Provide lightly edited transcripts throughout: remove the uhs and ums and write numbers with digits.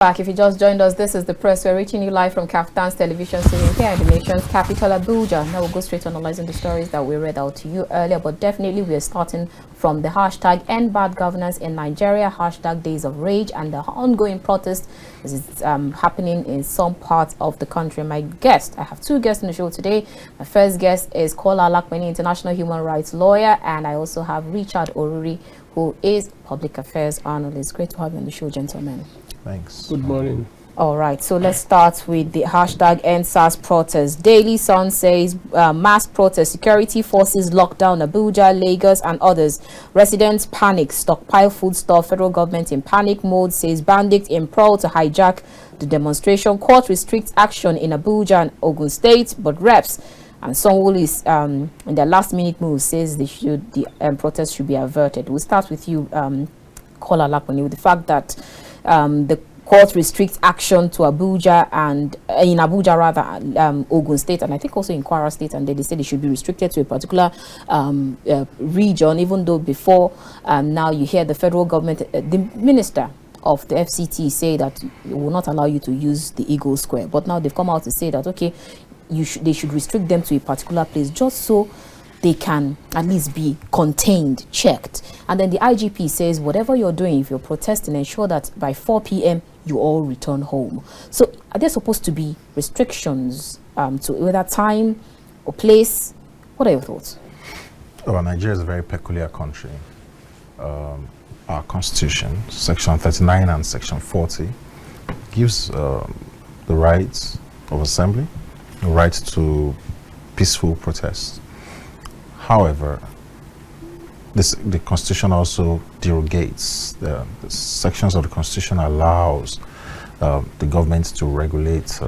Back. If you just joined us, this is the press. We're reaching you live from KAFTAN's television studio here in the nation's capital, Abuja. Now we'll go straight to analyzing the stories that we read out to you earlier, but definitely we're starting from the hashtag End Bad Governance in Nigeria, hashtag Days of Rage, and the ongoing protest is happening in some parts of the country. My guest, I have two guests in the show today. My first guest is Kola Alapinni, international human rights lawyer, and I also have Richard Oruri, who is public affairs analyst. Great to have you on the show, gentlemen. Thanks. Good morning. All right, so let's start with the hashtag EndSARS protest. Daily Sun says mass protest, security forces lock down Abuja, Lagos and others. Residents panic, stockpile foodstuff. Federal government in panic mode, says bandits in prowl to hijack the demonstration. Court restricts action in Abuja and Ogun State, but reps and Sanwo is in their last minute move says the protest should be averted. We'll start with you, Kola Alapinni, with the fact that the court restricts action to Abuja and in Abuja rather, Ogun State, and I think also in Kwara State, and they said it should be restricted to a particular region, even though before now you hear the federal government, the minister of the FCT say that it will not allow you to use the Eagle Square, but now they've come out to say that okay, they should restrict them to a particular place just so they can at least be contained, checked. And then the IGP says whatever you're doing, if you're protesting, ensure that by 4 p.m. you all return home. So are there supposed to be restrictions to whether time or place? What are your thoughts? Well, Nigeria is a very peculiar country. Our constitution, section 39 and section 40, gives the rights of assembly, the right to peaceful protest. However, the Constitution also derogates. The sections of the Constitution allows the government to regulate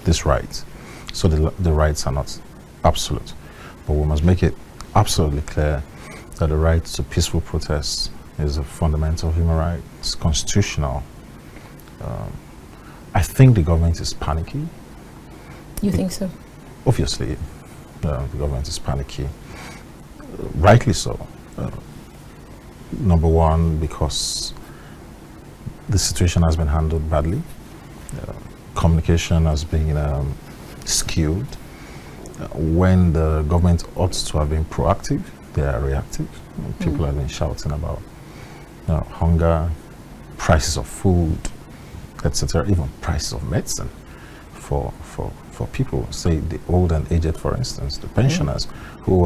this right. So the rights are not absolute. But we must make it absolutely clear that the right to peaceful protest is a fundamental human right. It's constitutional. I think the government is panicky. You think so? Obviously. The government is panicky, rightly so. Number one, because the situation has been handled badly. Communication has been skewed. When the government ought to have been proactive, they are reactive. People have been shouting about hunger, prices of food, etc., even prices of medicine for people, say the old and aged, for instance, the pensioners who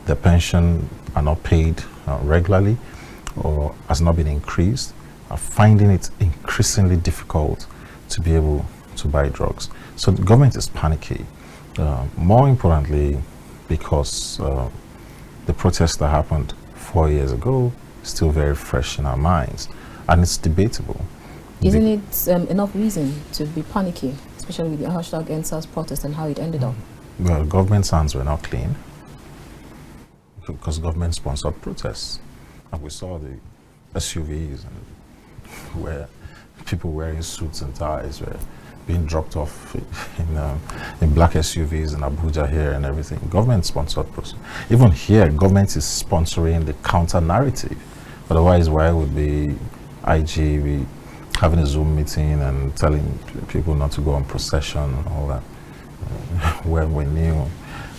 their pension are not paid regularly or has not been increased, are finding it increasingly difficult to be able to buy drugs. So the government is panicky. More importantly, because the protest that happened 4 years ago is still very fresh in our minds, and it's debatable. Isn't it enough reason to be panicky, especially with the hashtag EndSARS protest and how it ended up? Well, government's hands were not clean because government sponsored protests. And we saw the SUVs where people wearing suits and ties were being dropped off in black SUVs in Abuja here and everything. Government sponsored protests. Even here, government is sponsoring the counter narrative. Otherwise, why would the IG be having a Zoom meeting and telling people not to go on procession and all that, when we knew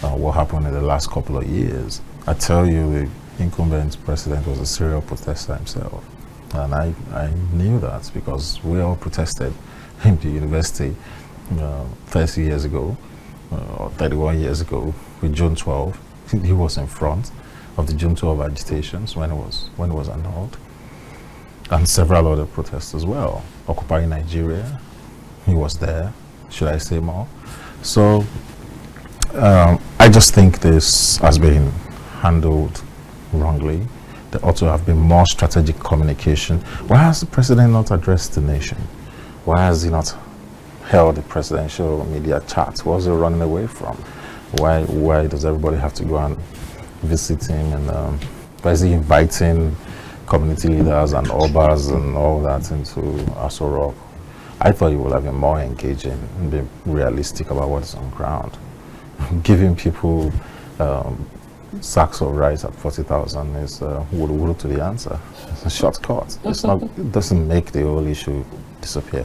what happened in the last couple of years? I tell you, the incumbent president was a serial protester himself, and I knew that because we all protested in the university 30 years ago or 31 years ago with June 12. He was in front of the June 12 agitations when it was annulled. And several other protests as well. Occupying Nigeria, he was there. Should I say more? So I just think this has been handled wrongly. There ought to have been more strategic communication. Why has the president not addressed the nation? Why has he not held the presidential media chat? What was he running away from? Why does everybody have to go and visit him? And why is he inviting community leaders and obas and all that into Aso Rock? I thought he would have been more engaging and be realistic about what is on ground. Giving people sacks of rice at 40,000 is wood to the answer. It's a shortcut. It's not. It doesn't make the whole issue disappear.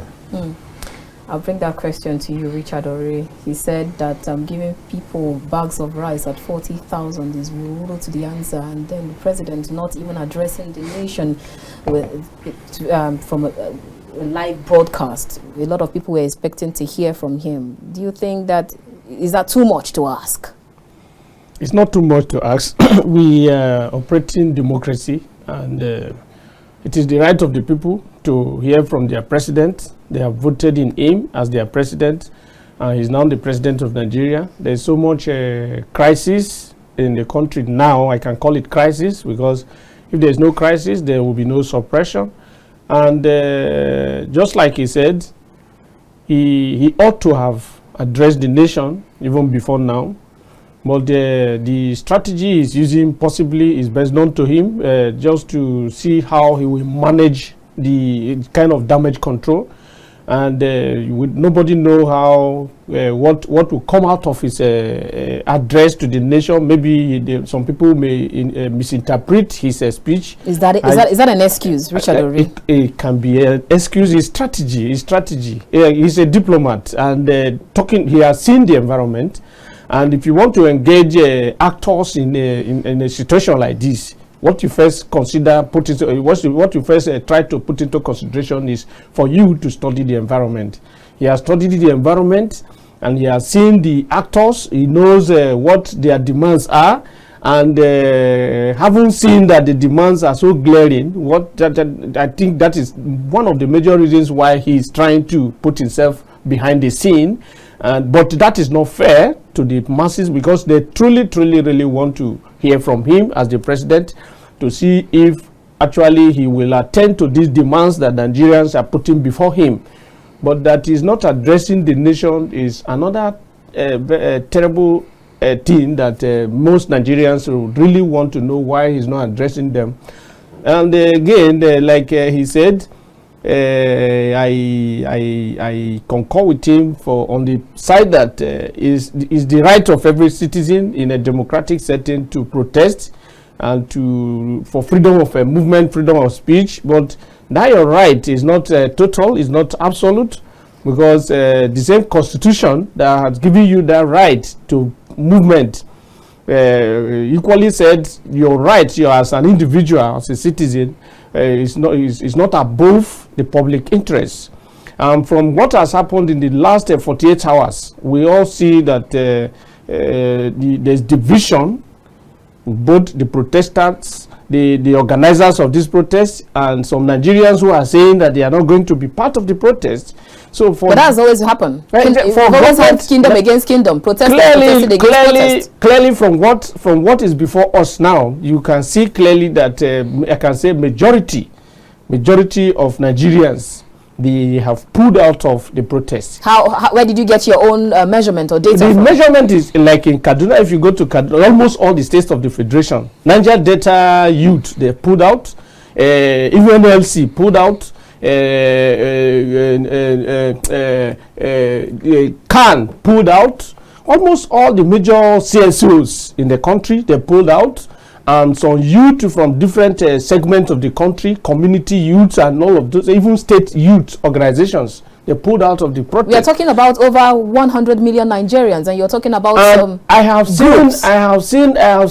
I'll bring that question to you, Richard Ore. He said that giving people bags of rice at 40,000 is rude to the answer, and then the president not even addressing the nation from a live broadcast. A lot of people were expecting to hear from him. Do you think that is that too much to ask? It's not too much to ask. We are operating democracy, and it is the right of the people to hear from their president. They have voted in him as their president. He's now the president of Nigeria. There's so much crisis in the country now. I can call it crisis, because if there's no crisis, there will be no suppression. And just like he said, he ought to have addressed the nation even before now. But the strategy he's using possibly is best known to him, just to see how he will manage the kind of damage control. And nobody know how what will come out of his address to the nation. Maybe some people may misinterpret his speech. Is that an excuse, Richard Ore? It can be an excuse. His strategy. He's a diplomat, and he has seen the environment. And if you want to engage actors in a situation like this, what you first consider what you first try to put into consideration is for you to study the environment. He has studied the environment, and he has seen the actors. He knows what their demands are, and having seen that the demands are so glaring, I think that is one of the major reasons why he is trying to put himself behind the scene. But that is not fair to the masses, because they truly really want to hear from him as the president, to see if actually he will attend to these demands that Nigerians are putting before him. But that is not addressing the nation is another terrible thing that most Nigerians really want to know why he's not addressing them. And again, like he said, I concur with him on the side that is the right of every citizen in a democratic setting to protest and for freedom of movement, freedom of speech. But that your right is not total, is not absolute, because the same constitution that has given you that right to movement equally said your right, you as an individual, as a citizen, is not above the public interest. From what has happened in the last 48 hours, we all see that there's division, both the protestants, the organizers of this protest, and some Nigerians who are saying that they are not going to be part of the protest. So but that's always happened. Always had kingdom against kingdom, protest against protest. Clearly, from what is before us now, you can see clearly that I can say majority of Nigerians, they have pulled out of the protest. Where did you get your own measurement or data? The measurement is like in Kaduna. If you go to Kaduna, almost all the states of the federation, Niger Delta Youth, they pulled out. Even NLC pulled out. CAN pulled out. Almost all the major CSOs in the country, they pulled out. And some youth from different segments of the country, community youths and all of those, even state youth organizations, they pulled out of the protest. We are talking about over 100 million Nigerians, and you're talking about some I have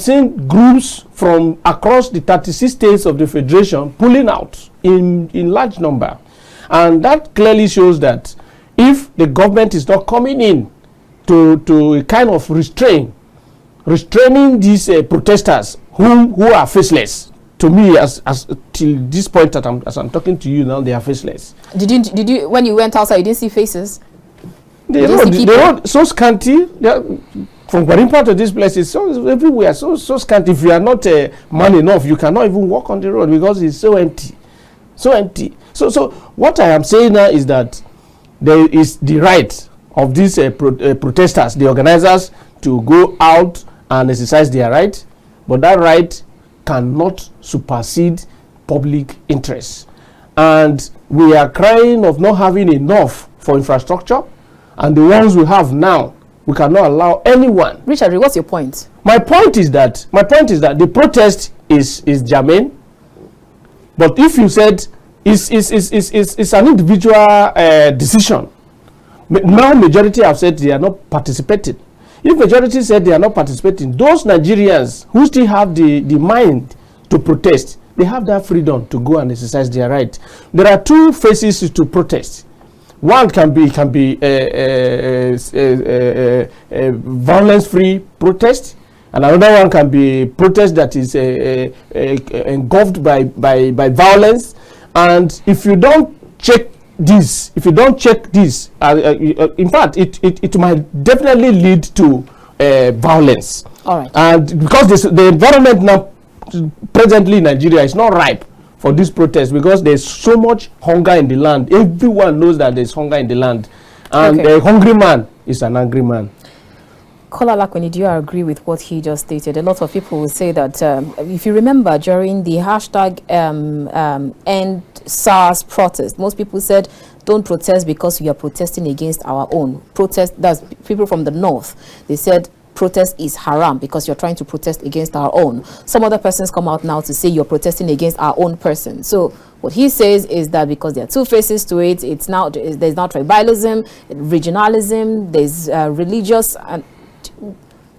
seen groups from across the 36 states of the federation pulling out in large number. And that clearly shows that if the government is not coming in to kind of restraining these protesters who are faceless. To me, as till this point that as I'm talking to you now, they are faceless. Did you when you went outside, you didn't see faces? The road so scanty. From Gwarimpa to this place, it's so everywhere, so scanty. If you are not man enough, you cannot even walk on the road because it's so empty, so empty. So what I am saying now is that there is the right of these protesters, the organizers, to go out and exercise their right, but that right cannot supersede public interest. And we are crying of not having enough for infrastructure, and the ones we have now, we cannot allow anyone. Richard, what's your point? My point is that the protest is germane. But if you said it's an individual decision. Now majority have said they are not participating. If majority said they are not participating, those Nigerians who still have the mind to protest, they have that freedom to go and exercise their right. There are two phases to protest. One can be violence-free protest, and another one can be protest that is engulfed by violence. And if you don't check this, in fact, it might definitely lead to violence. All right. And because the environment now presently in Nigeria is not ripe for this protest, because there's so much hunger in the land. Everyone knows that there's hunger in the land, and a hungry man is an angry man. Kola Alapinni, do you agree with what he just stated? A lot of people will say that if you remember during the hashtag End SARS protest, most people said don't protest because we are protesting against our own protest. That's people from the north. They said protest is haram because you're trying to protest against our own. Some other persons come out now to say you're protesting against our own person. So what he says is that because there are two faces to it, there's now tribalism, regionalism, there's religious, and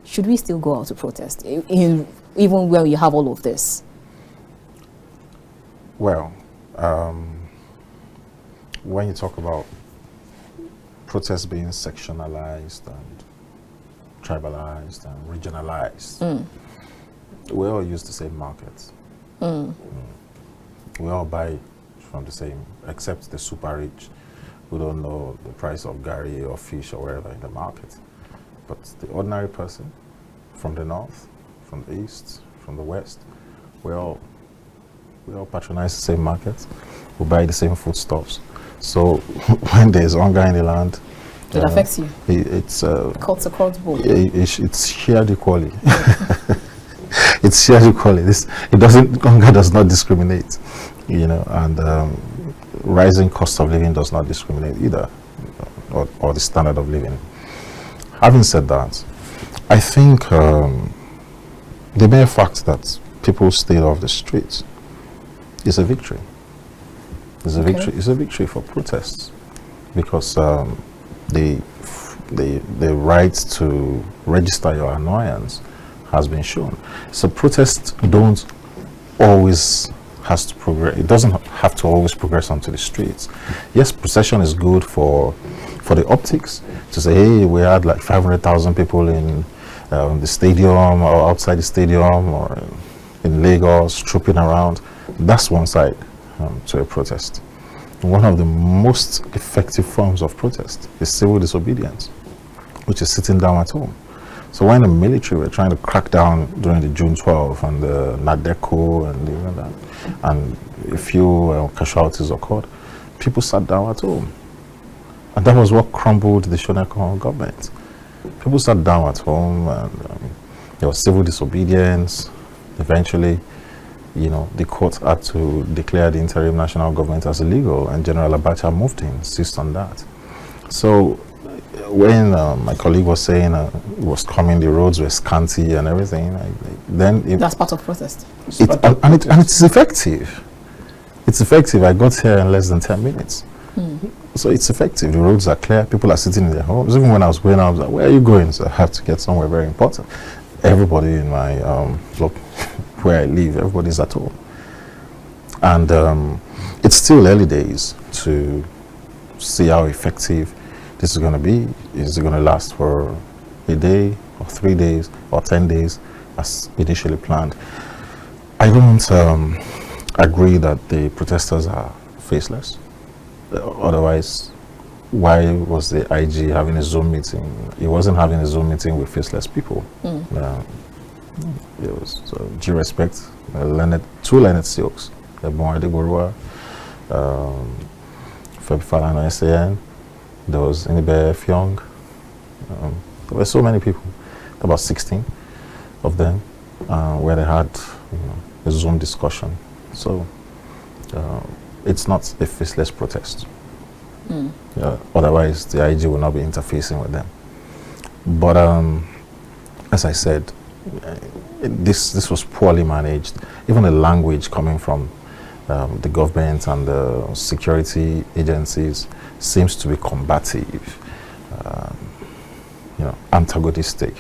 should we still go out to protest even when you have all of this? Well, when you talk about protests being sectionalized and tribalized and regionalized, we all use the same markets. We all buy from the same, except the super rich who don't know the price of gari or fish or wherever in the market. But the ordinary person from the north, from the east, from the west, we all patronize the same markets. We buy the same foodstuffs. So when there's hunger in the land, it affects you. It's cuts across board. It's shared equally. It's shared equally. Hunger does not discriminate, and rising cost of living does not discriminate either, or the standard of living. Having said that, I think the mere fact that people stayed off the streets is a victory. It's a victory. It's a victory for protests, because the right to register your annoyance has been shown. So protests don't always has to progress. It doesn't have to always progress onto the streets. Yes, procession is good for the optics, to say, hey, we had like 500,000 people in the stadium or outside the stadium or in Lagos trooping around. That's one side to a protest. One of the most effective forms of protest is civil disobedience, which is sitting down at home. So when the military were trying to crack down during the June 12 and the NADECO and a few casualties occurred, people sat down at home. And that was what crumbled the Shoneko government. People sat down at home, and there was civil disobedience. Eventually, the court had to declare the interim national government as illegal, and General Abacha moved in, insist on that. So when my colleague was saying it was coming, the roads were scanty and everything, that's part of protest. And it's effective. It's effective. I got here in less than 10 minutes. So it's effective. The roads are clear. People are sitting in their homes. Even when I was going, I was like, where are you going? So I have to get somewhere very important. Everybody in my where I live, everybody's at home. And it's still early days to see how effective this is going to be. Is it going to last for a day or 3 days or 10 days as initially planned? I don't agree that the protesters are faceless. Otherwise, why was the IG having a Zoom meeting? He wasn't having a Zoom meeting with faceless people. It was, due respect, two learned silks, Bonade Borua, Feb Falana SAN, there was Inibe Fyong. There were so many people, about 16 of them, where they had a Zoom discussion. So it's not a faceless protest. Otherwise, the IG will not be interfacing with them. But as I said, this was poorly managed. Even the language coming from the government and the security agencies seems to be combative, antagonistic.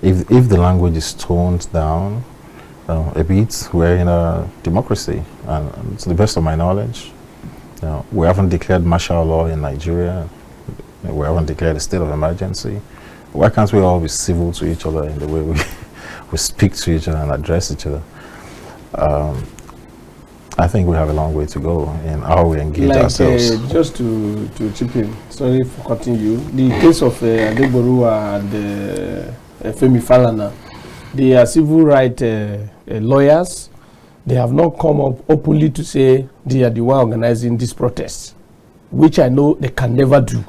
If the language is toned down a bit, we're in a democracy, and to the best of my knowledge, we haven't declared martial law in Nigeria. We haven't declared a state of emergency. Why can't we all be civil to each other in the way we speak to each other and address each other? I think we have a long way to go in how we engage ourselves. Just to chip in, sorry for cutting you. The case of Adegboruwa and Femi Falana, they are civil rights lawyers. They have not come up openly to say they are the one organizing this protest, which I know they can never do.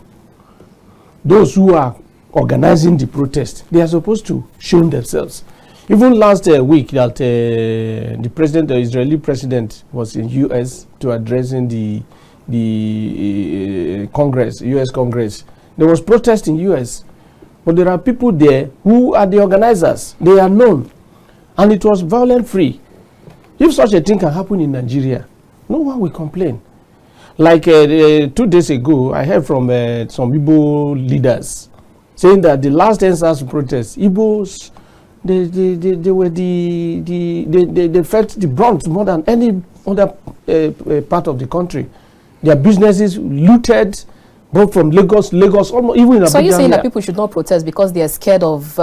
Those who are organizing the protest, they are supposed to show themselves. Even last week, that the president, the Israeli president, was in U.S. to addressing the Congress, U.S. Congress. There was protest in U.S., but there are people there who are the organizers. They are known, and it was violent-free. If such a thing can happen in Nigeria, no one will complain. Like 2 days ago, I heard from some Igbo leaders saying that the last NSAS protest, Igbos, they felt the brunt more than any other part of the country. Their businesses looted, both from Lagos, almost even in Abuja. So you're saying that people should not protest because they are scared of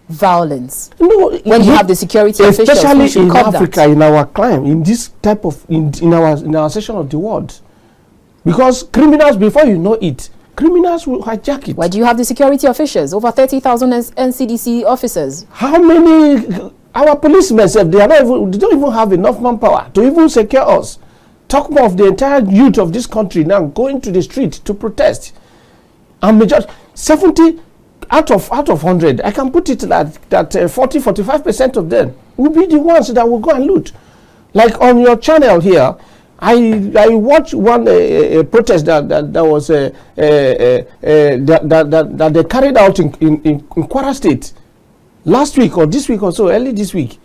violence? No, when you have the security officials, especially in Africa, in our climate, in this type of in our section of the world, because criminals, before you know it, criminals will hijack it. Why do you have the security officials? Over 30,000 NCDC officers. How many? Our policemen said they don't even have enough manpower to even secure us. Talk more of the entire youth of this country now going to the street to protest. And majority 70 out of 100, I can put it that 40-45% of them will be the ones that will go and loot. Like on your channel here, I watched one protest that was that they carried out in Kwara State last week or this week or so, early this week,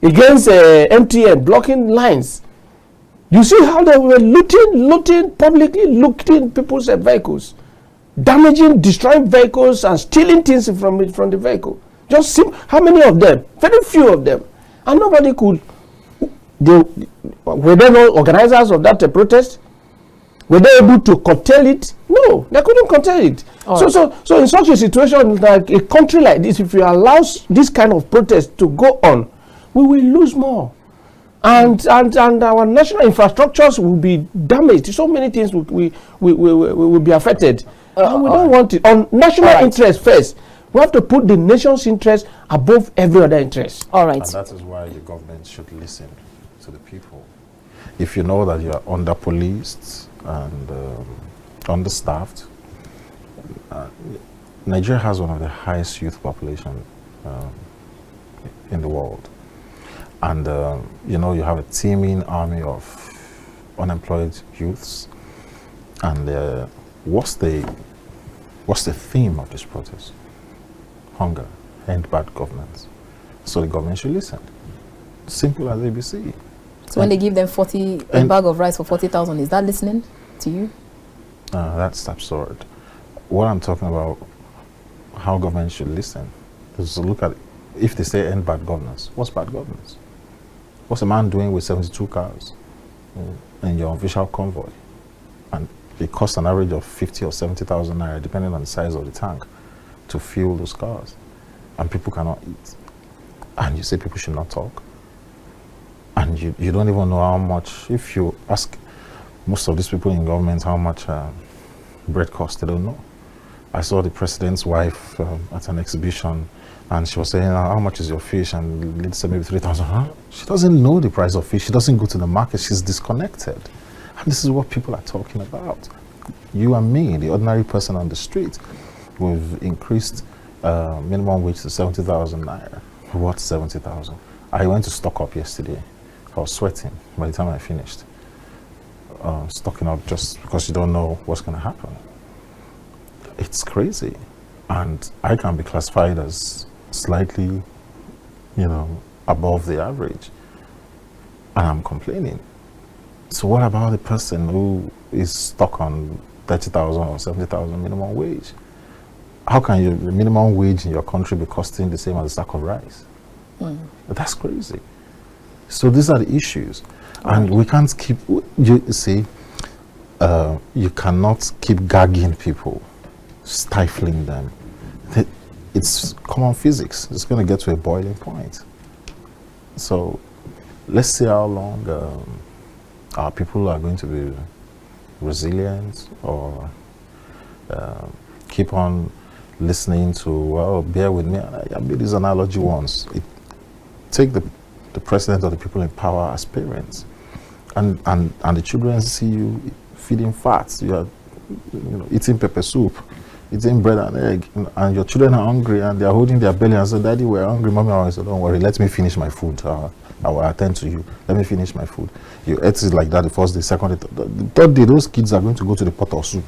against MTN blocking lines. You see how they were publicly looting people's vehicles, damaging, destroying vehicles, and stealing things from the vehicle. Just how many of them? Very few of them, and nobody could. Were there no organizers of that protest? Were they able to curtail it? No, they couldn't curtail it. So in such a situation, like a country like this, if you allow this kind of protest to go on, we will lose more. And our national infrastructures will be damaged. So many things will be affected. And we don't want it. On national interest first, we have to put the nation's interest above every other interest. All right. And that is why the government should listen to the people. If you know that you are under-policed and understaffed, Nigeria has one of the highest youth population in the world. And you have a teeming army of unemployed youths. And what's the theme of this protest? Hunger, end bad governance. So the government should listen. Simple as ABC. So when they give them a bag of rice for 40,000, is that listening to you? That's absurd. What I'm talking about, how government should listen, is to look at it. If they say end bad governance, what's bad governance? What's a man doing with 72 cars in your official convoy? And it costs an average of 50 or 70,000 naira, depending on the size of the tank, to fuel those cars. And people cannot eat. And you say people should not talk. And you don't even know how much, if you ask most of these people in government how much bread costs, they don't know. I saw the president's wife at an exhibition, and she was saying, how much is your fish? And let's say maybe 3,000. Huh? She doesn't know the price of fish. She doesn't go to the market. She's disconnected. And this is what people are talking about. You and me, the ordinary person on the street, we've increased minimum wage to 70,000 naira. What 70,000? I went to stock up yesterday. I was sweating by the time I finished. Stocking up just because you don't know what's going to happen. It's crazy. And I can be classified as slightly, above the average. And I'm complaining. So what about the person who is stuck on 30,000 or 70,000 minimum wage? How can the minimum wage in your country be costing the same as a sack of rice? That's crazy. So these are the issues. And we can't keep, you see, you cannot keep gagging people, stifling them. It's common physics. It's going to get to a boiling point. So let's see how long our people are going to be resilient, or keep on listening to, well, bear with me. I made this analogy once. Take the president or the people in power as parents, and the children see you feeding fats. You are, eating pepper soup, eating bread and egg, and your children are hungry and they are holding their belly and say, "Daddy, we're hungry." Mommy always said, "Don't worry, let me finish my food. I will attend to you. Let me finish my food." You ate it like that the first day, second day, the third day, those kids are going to go to the pot of soup.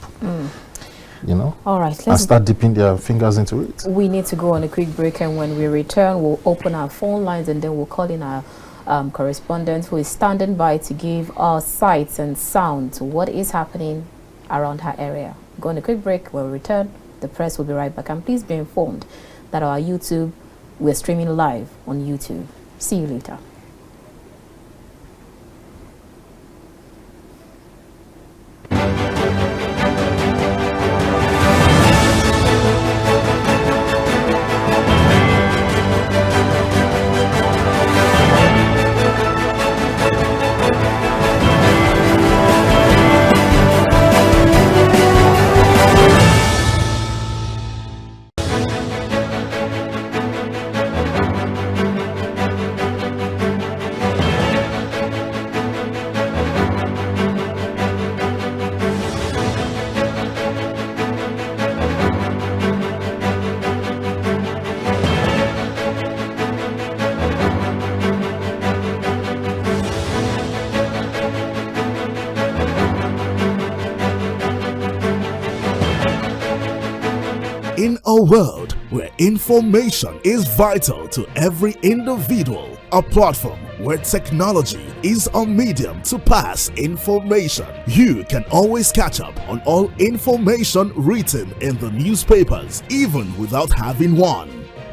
All right, and start dipping their fingers into it. We need to go on a quick break, and when we return, we'll open our phone lines and then we'll call in our correspondent who is standing by to give our sights and sounds what is happening around her area. Go on a quick break. When we return, the press will be right back. And please be informed that we're streaming live on YouTube. See you later. In a world where information is vital to every individual, a platform where technology is a medium to pass information, you can always catch up on all information written in the newspapers, even without having one.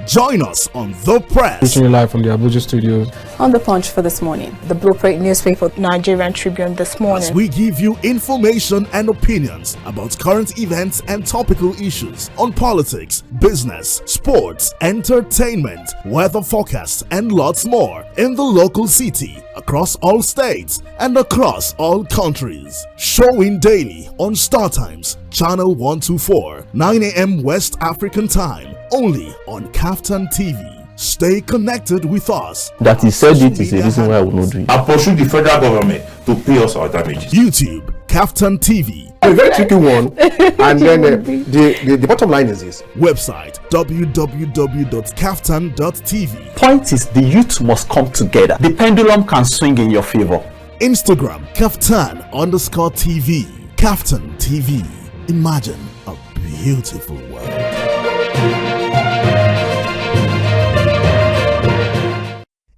Join us on The Press. Reaching you live from the Abuja studios. On the Punch for this morning. The Blueprint newspaper, Nigerian Tribune this morning. As we give you information and opinions about current events and topical issues on politics, business, sports, entertainment, weather forecasts, and lots more in the local city, across all states, and across all countries. Showing daily on Startimes, channel 124, 9 a.m. West African time, only on KAFTAN TV. Stay connected with us. That he said it is a reason why I will not do it. I pursue the federal government to pay us our damages. YouTube, KAFTAN TV. A very tricky one. And then the bottom line is this. Website www.kaftan.tv. Point is, the youth must come together. The pendulum can swing in your favor. Instagram, KAFTAN_TV. KAFTAN TV. Imagine a beautiful world.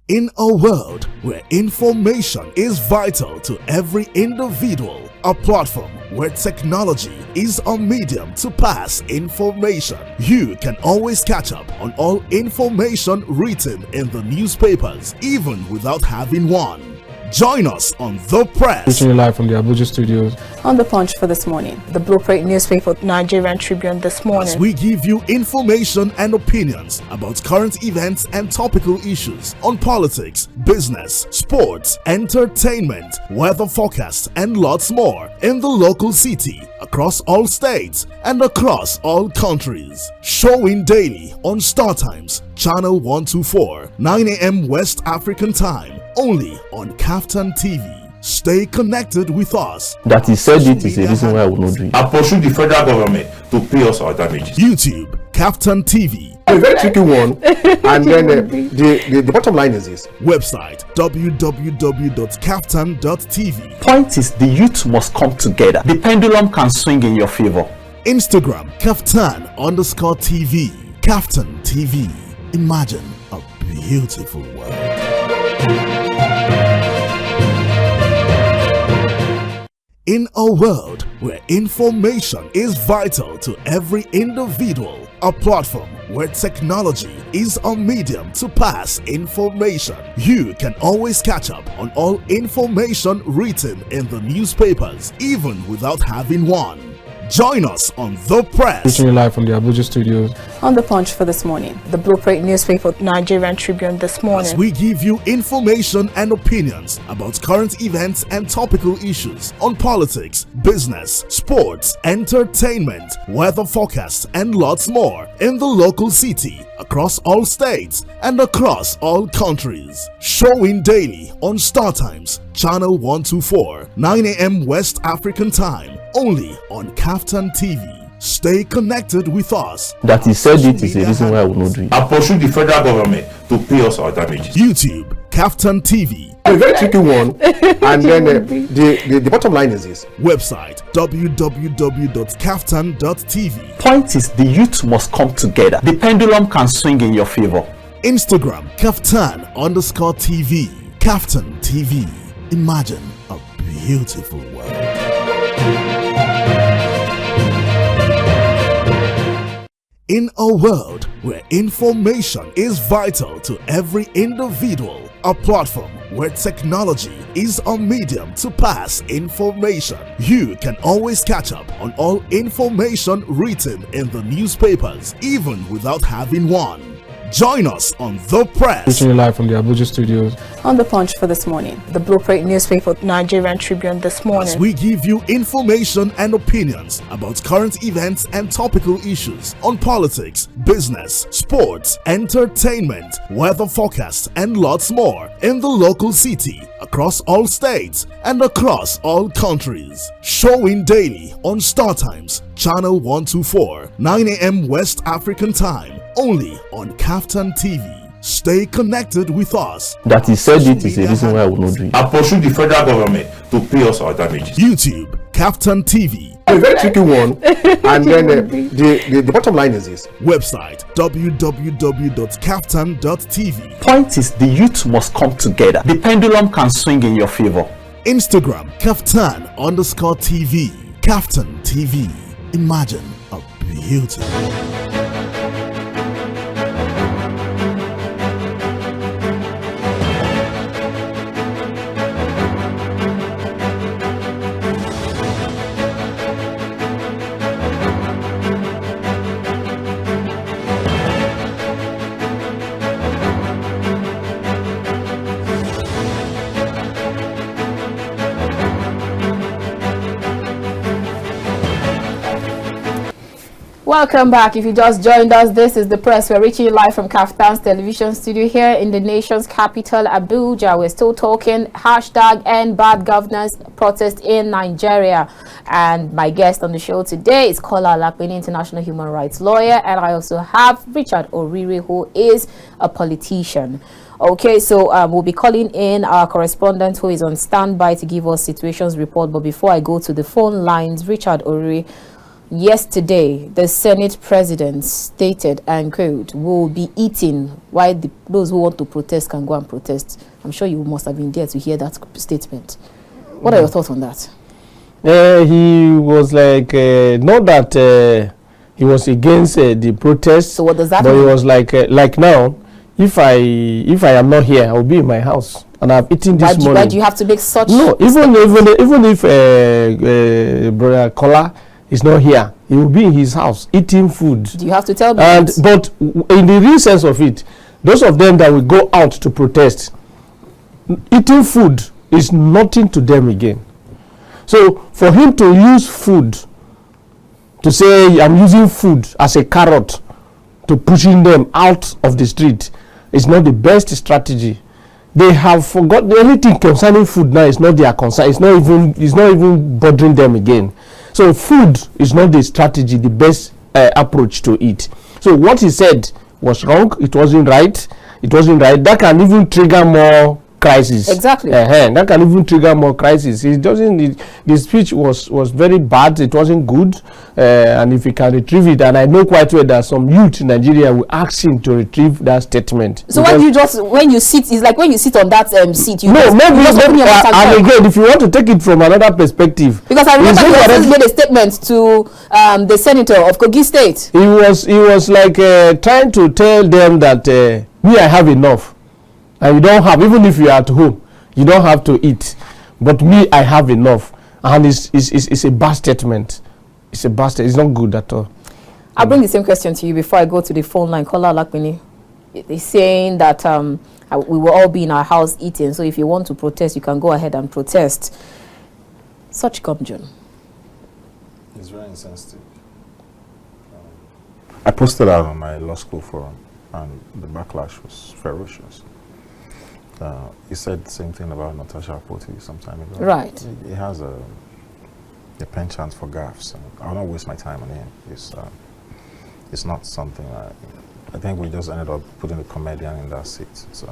In a world where information is vital to every individual, a platform where technology is a medium to pass information, you can always catch up on all information written in the newspapers, even without having one. Join us on The Press. Reaching you live from the Abuja studios. On the Punch for this morning. The Blueprint newspaper, Nigerian Tribune this morning. As we give you information and opinions about current events and topical issues on politics, business, sports, entertainment, weather forecasts, and lots more in the local city, across all states, and across all countries. Showing daily on Startimes, channel 124, 9 a.m. West African time, only on KAFTAN TV. Stay connected with us. That he said it is a reason why I will not do it. I pursue the federal government to pay us our damages. YouTube, KAFTAN TV. A very tricky one. And then the bottom line is this. Website www.kaftan.tv. Point is, the youth must come together. The pendulum can swing in your favor. Instagram, KAFTAN_TV. KAFTAN TV. Imagine a beautiful world. In a world where information is vital to every individual, a platform where technology is a medium to pass information, you can always catch up on all information written in the newspapers, even without having one. Join us on The Press. Reaching you live from the Abuja studios. On the punch for this morning. The Blueprint newspaper, Nigerian Tribune this morning. As we give you information and opinions about current events and topical issues on politics, business, sports, entertainment, weather forecasts, and lots more in the local city, across all states, and across all countries. Showing daily on Startimes, Channel 124, 9 a.m. West African time, only on KAFTAN TV. Stay connected with us. That he said it is a reason why I will not do it. I pursue the federal government to pay us our damages. YouTube, KAFTAN TV. A very tricky one. And then the bottom line is this. Website www.kaftan.tv. Point is, the youth must come together. The pendulum can swing in your favor. Instagram, KAFTAN_TV. KAFTAN TV. Imagine a beautiful world. In a world where information is vital to every individual, a platform where technology is a medium to pass information, you can always catch up on all information written in the newspapers, even without having one. Join us on The Press. Reaching you live from the Abuja studios. On the punch for this morning. The Blueprint newspaper, Nigerian Tribune this morning. As we give you information and opinions about current events and topical issues on politics, business, sports, entertainment, weather forecasts, and lots more in the local city, across all states, and across all countries. Showing daily on Startimes, Channel 124, 9 a.m. West African time, only on KAFTAN TV. Stay connected with us. That he said it is a reason why I will not do it. I pursue the federal government to pay us our damages. YouTube, KAFTAN TV. A very tricky one. And then the bottom line is this. Website www.kaftan.tv. Point is, the youth must come together. The pendulum can swing in your favor. Instagram, KAFTAN_TV. KAFTAN TV. Imagine a beautiful. Welcome back. If you just joined us, this is The Press. We're reaching you live from KAFTAN's television studio here in the nation's capital, Abuja. We're still talking hashtag end bad governance protest in Nigeria. And my guest on the show today is Kola Alapinni, international human rights lawyer. And I also have Richard Oriri, who is a politician. Okay, so we'll be calling in our correspondent who is on standby to give us situations report. But before I go to the phone lines, Richard Oriri, yesterday, the Senate President stated, and quote, "will be eating while those who want to protest can go and protest." I'm sure you must have been there to hear that statement. What are your thoughts on that? He was like, not that he was against the protest. So what does that mean? But he was like now, if I am not here, I'll be in my house. And I've eaten this morning. Why do you have to make such... No, even if Brother Kola is not here, he will be in his house eating food. Do you have to tell me But in the real sense of it, those of them that will go out to protest, eating food is nothing to them again. So for him to use food, to say I'm using food as a carrot to pushing them out of the street, is not the best strategy. They have forgotten anything concerning food now. Is not their concern. It's not even bothering them again. So food is not the strategy, the best approach to it. So what he said was wrong. It wasn't right. It wasn't right. That can even trigger more crisis. Exactly. That can even trigger more crisis. It doesn't. The speech was very bad. It wasn't good. And if he can retrieve it, and I know quite well that some youth in Nigeria will ask him to retrieve that statement. So when you sit, it's like when you sit on that seat. You and again, if you want to take it from another perspective, because I remember he also made a statement to the senator of Kogi State. He was like trying to tell them that me, I have enough, and you don't have. Even if you are at home, you don't have to eat. But me, I have enough, and it's a bad statement. It's a bad. It's not good at all. I'll bring the same question to you before I go to the phone line. Kola Alapinni is saying that we will all be in our house eating. So if you want to protest, you can go ahead and protest. Such gumjun. It's very insensitive. I posted out on my law school forum, and the backlash was ferocious. He said the same thing about Natasha Apoti some time ago. Right. He has a penchant for gaffes. I will not waste my time on him. It's not something I think we just ended up putting a comedian in that seat. So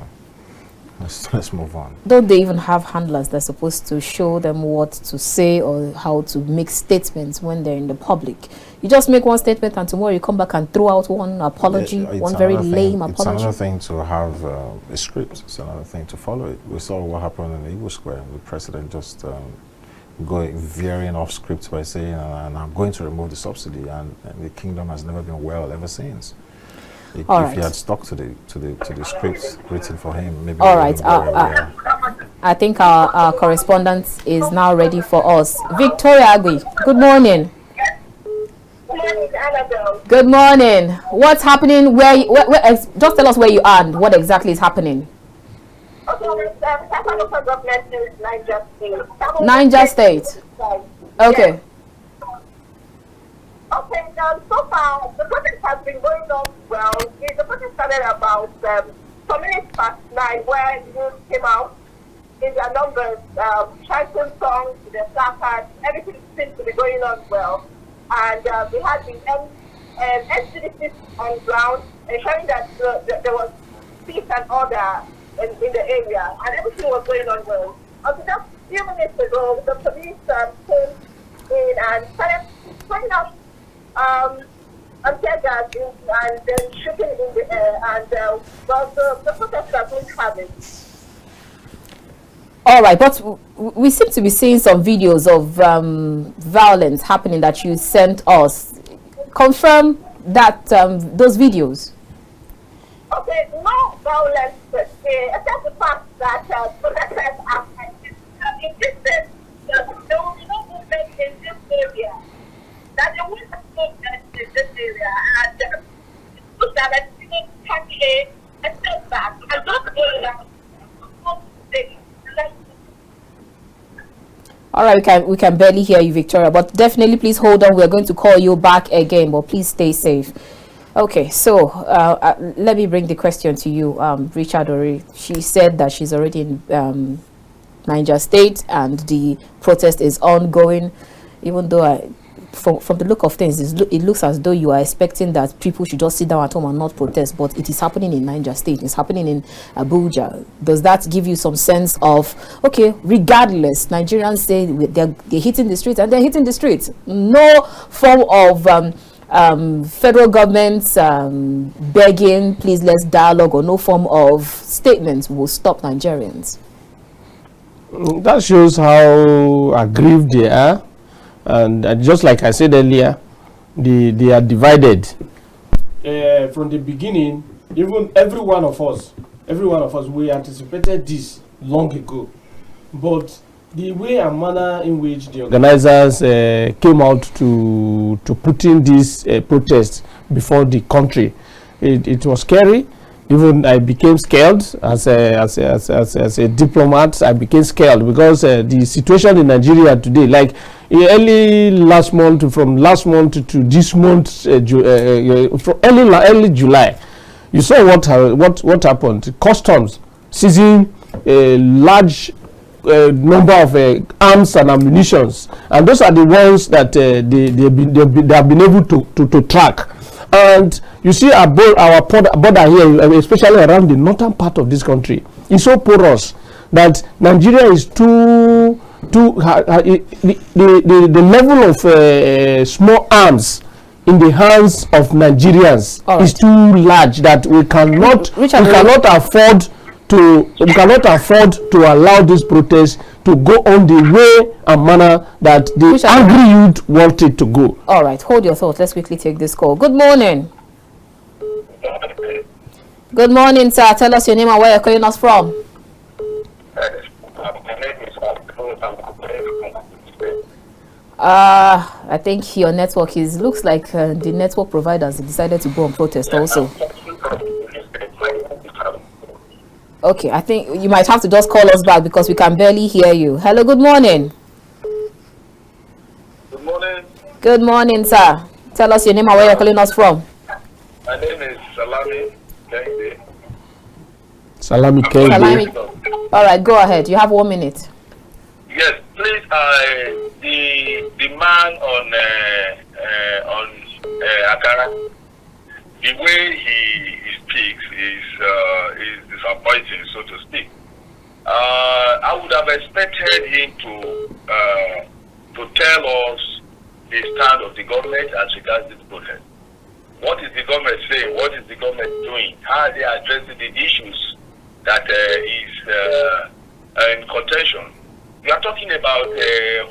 let's move on. Don't they even have handlers that's supposed to show them what to say or how to make statements when they're in the public? You just make one statement and tomorrow you come back and throw out one apology, one very lame apology. It's another thing to have a script. It's another thing to follow it. We saw what happened in the Igbo Square. The president just veering off script by saying, and I'm going to remove the subsidy, and the kingdom has never been well ever since. If he had stuck to the scripts written for him, maybe. All right. I think our correspondent is now ready for us. Victoria Agui, good morning. Good morning, Annabel. Good morning. What's happening? Just tell us where you are and what exactly is happening. Okay, local government is Niger State. Niger State. Okay. Yes. Okay, so far, the protest has been going on well. The protest started about some minutes past 9, where the news came out in their numbers, chanting songs, the placards, everything seems to be going on well. And we had the NCDC on ground, ensuring that there was peace and order in the area, and everything was going on well. Until just a few minutes ago, the police came in and started putting out teargas and then shooting in the air, and the protesters wouldn't have it. All right, but we seem to be seeing some videos of violence happening that you sent us. Confirm that those videos. Okay, no violence per se, except the fact that protesters are insisted that there will be no movement in this area, that there will be movement in this area, and that people can take a step back and not go around. All right, we can barely hear you, Victoria, but definitely please hold on. We're going to call you back again, but please stay safe. Okay, so let me bring the question to you, Richard Ori. She said that she's already in Niger State and the protest is ongoing, even though from the look of things, it looks as though you are expecting that people should just sit down at home and not protest, but it is happening in Niger State. It's happening in Abuja. Does that give you some sense of, okay, regardless, Nigerians say they're hitting the streets and they're hitting the streets. No form of federal government begging, please let's dialogue, or no form of statements will stop Nigerians? That shows how aggrieved they are. And just like I said earlier, they are divided. From the beginning, even every one of us, we anticipated this long ago. But the way and manner in which the organizers came out to put in this protest before the country, it was scary. Even I became scared as a diplomat. I became scared because the situation in Nigeria today, like from last month to this month, from early July, you saw what happened. Customs seizing a large number of arms and ammunitions, and those are the ones that they have been able to track. And you see our border here, especially around the northern part of this country, is so porous that Nigeria is the level of small arms in the hands of Nigerians is too large that we cannot afford to allow this protest to go on the way and manner that the angry youth want it to go. All right, hold your thoughts. Let's quickly take this call. Good morning. Good morning, sir. Tell us your name and where you're calling us from. I think your network looks like the network providers decided to go on protest also. Okay, I think you might have to just call us back because we can barely hear you. Hello, good morning. Good morning. Good morning, sir. Tell us your name and where you're calling us from. My name is Salami Kende. Salami Kende. All right, go ahead. You have 1 minute. Yes, please. The man on Akara, the way he speaks is disappointing, so to speak. I would have expected him to tell us the stand of the government as regards this protest. What is the government saying? What is the government doing? How are they addressing the issues that is in contention? We are talking about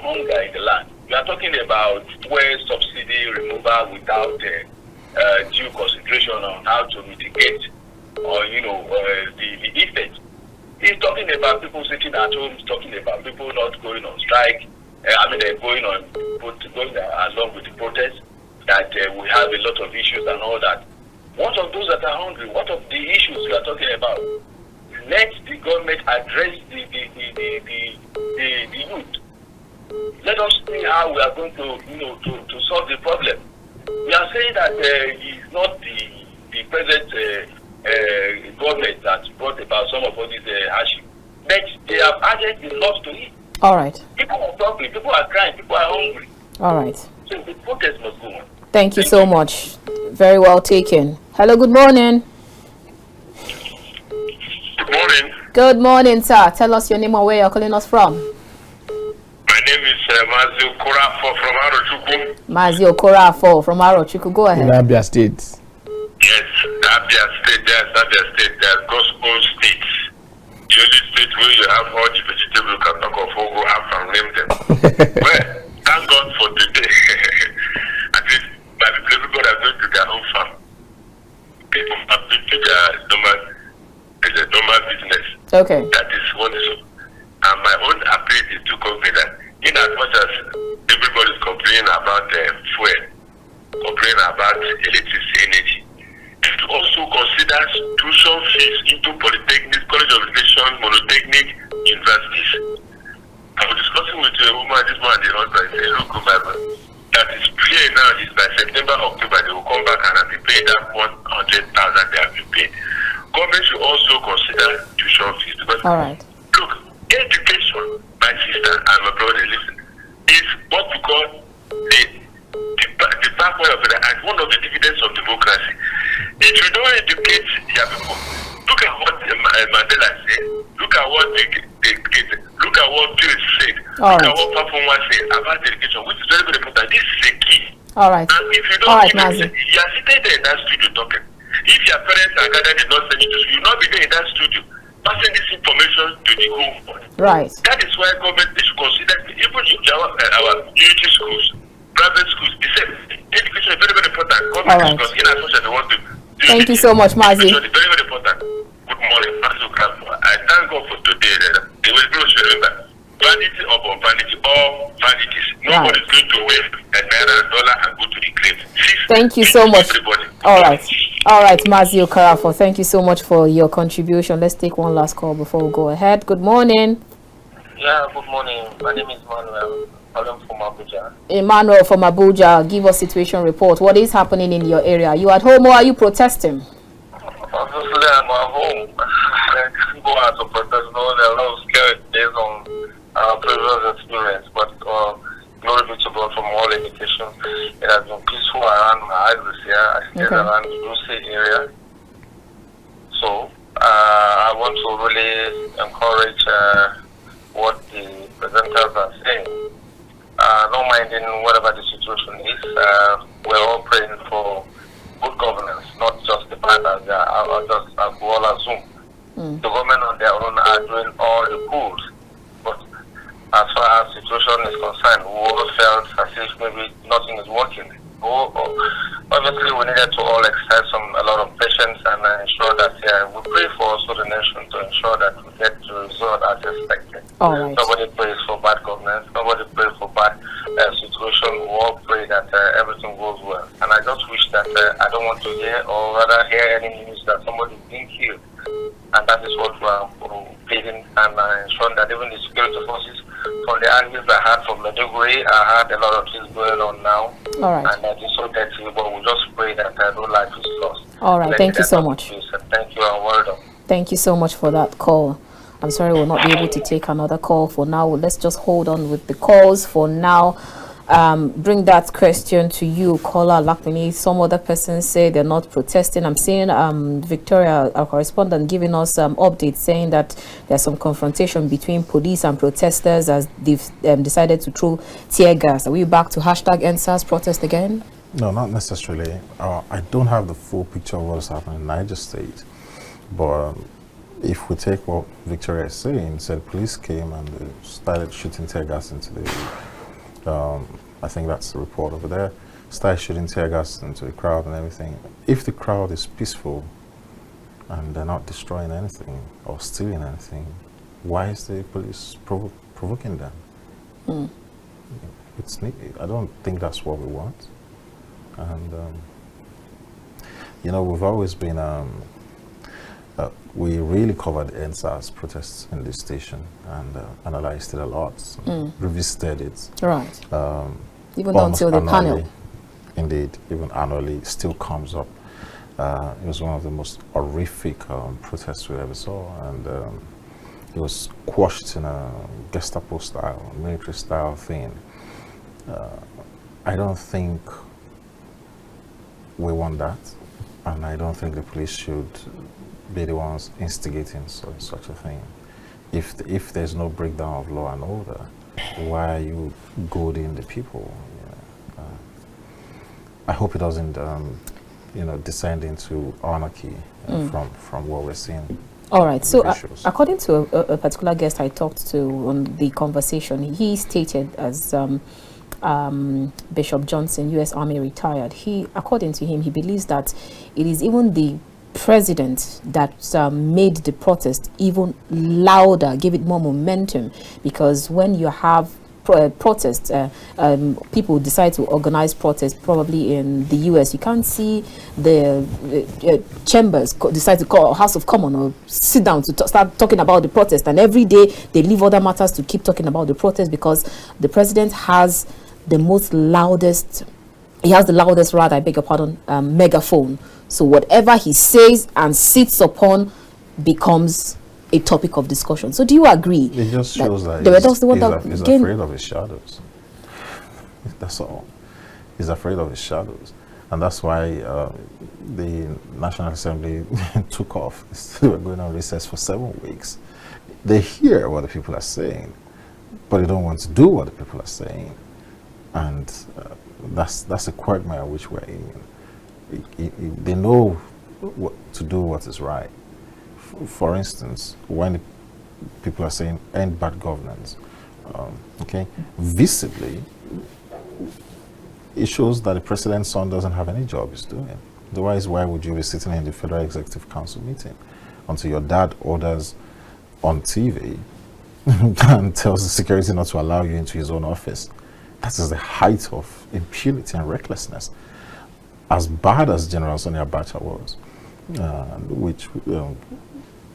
hunger in the land. We are talking about fuel subsidy removal without due consideration on how to mitigate or the effect. He's talking about people sitting at home. He's talking about people not going on strike. They're going along with the protest. That we have a lot of issues and all that. What of those that are hungry? What of the issues we are talking about? Let the government address the youth. Let us see how we are going to solve the problem. We are saying that it's not the present government that brought about some of all these hardships, but they have added a lot to it. All right. People are suffering, people are crying, people are hungry. All right. So the protest must go on. Thank you so much. Very well taken. Hello, good morning. Good morning. Good morning, sir. Tell us your name and where you're calling us from. My name is Mazi Okorafo from Arochukwu. Mazi Okorafo from Arochukwu. Go ahead. In Abia State. Yes, Abia State. Abia State. God's own state. The only state where you have all the vegetable you can talk of, go have and name them. Well, thank God for today. At least everybody are going to their own farm. People have been to their normal business. Okay. That is wonderful. And my own appeal is to government that in as much as everybody is complaining about fuel, complaining about electricity energy, and to also consider tuition fees into polytechnics, college of education, monotechnic universities. I was discussing with a woman this morning, the husband, say, look, that is clear now is by September, October, they will come back and have been paid that 100,000 they have been paid. Government should also consider tuition fees because look, education, my sister and my brother, listen, is what we call the backbone of it and one of the dividends of democracy. If you don't educate your people, look at what Mandela said, look at what look at what Bill said, look at what Performance said about education, which is very, very important. This is a key. All right. And if you don't, you are sitting there in that studio talking. If your parents are gathered, they don't send you to school, you'll not be there in that studio passing this information to the home. Right. That is why government should consider even our unity schools, private schools. The same education is very, very important. Government is in as much as they want to. Thank you so much, Mazi. Very, very important. Good morning, Mazi. I thank God for today. They will remember vanity upon vanity, all vanities. Nobody is going to win a naira and dollar and go to the grave. Thank you so much. All right. All right, Mazi Okorafo, thank you so much for your contribution. Let's take one last call before we go ahead. Good morning. Yeah, good morning. My name is Manuel. I'm from Abuja. Emmanuel from Abuja, give us situation report. What is happening in your area? Are you at home or are you protesting? Obviously, I'm at home. I can't go out to protest. No, there are a lot of scary based on previous experience, but glory be to God from all indication. It has been peaceful around my eyes this year. I stayed around the Duse area. So, I want to really encourage what the presenters are saying. No minding whatever the situation is, we're all praying for good governance, not just the bad as we all assume. The government on their own are doing all the good, but as far as the situation is concerned, we all felt as if maybe nothing is working. Obviously, we needed to all exercise a lot of patience and ensure that we pray for also the nation to ensure that we get the result as expected. All right. Nobody prays for bad governance. Nobody prays for bad situation. We all pray that everything goes well. And I just wish that I don't want to hear or rather hear any news that somebody is being killed. And that is what we're pleading and ensuring that even the security forces, from the angles I had from Meduguri, I had a lot of things going on now. All right. And that is so dirty, but we just pray that no life is lost. All right. Thank you so much. Thank you and well done. Thank you so much for that call. I'm sorry we'll not be able to take another call for now. Let's just hold on with the calls for now. Bring that question to you, Kola Alapinni. Some other persons say they're not protesting. I'm seeing Victoria, our correspondent, giving us updates saying that there's some confrontation between police and protesters as they've decided to throw tear gas. Are we back to hashtag NSAS protest again? No, not necessarily. I don't have the full picture of what's happening in Niger State, but if we take what Victoria is saying, said police came and they started shooting tear gas into the I think that's the report over there, started shooting tear gas into the crowd and everything. If the crowd is peaceful and they're not destroying anything or stealing anything, why is the police provoking them? I don't think that's what we want. And you know, we've always been we really covered NSAS protests in this station and analyzed it a lot, revisited it. Right. Even until the panel. Indeed, even annually, still comes up. It was one of the most horrific protests we ever saw, and it was quashed in a Gestapo style, military style thing. I don't think we want that, and I don't think the police should be the ones instigating such a thing. If there's no breakdown of law and order, why are you goading the people? I hope it doesn't, descend into anarchy from what we're seeing. All right. So, according to a particular guest I talked to on the conversation, he stated as Bishop Johnson, U.S. Army retired. According to him, he believes that it is even the president that made the protest even louder, gave it more momentum, because when you have protests, people decide to organize protests. Probably in the US, you can't see the chambers decide to call House of Commons or sit down to start talking about the protest, and every day they leave other matters to keep talking about the protest, because the president has the loudest, rather, I beg your pardon, megaphone. So whatever he says and sits upon becomes a topic of discussion. So do you agree? It just shows that he's afraid of his shadows. That's all. He's afraid of his shadows. And that's why the National Assembly took off. They were going on recess for 7 weeks. They hear what the people are saying, but they don't want to do what the people are saying. And that's a quagmire which we're in. They know what to do, what is right. For instance, when people are saying end bad governance, visibly, it shows that the president's son doesn't have any job he's doing. Otherwise, why would you be sitting in the Federal Executive Council meeting until your dad orders on TV and tells the security not to allow you into his own office? That is the height of impunity and recklessness. As bad as General Sani Abacha was, which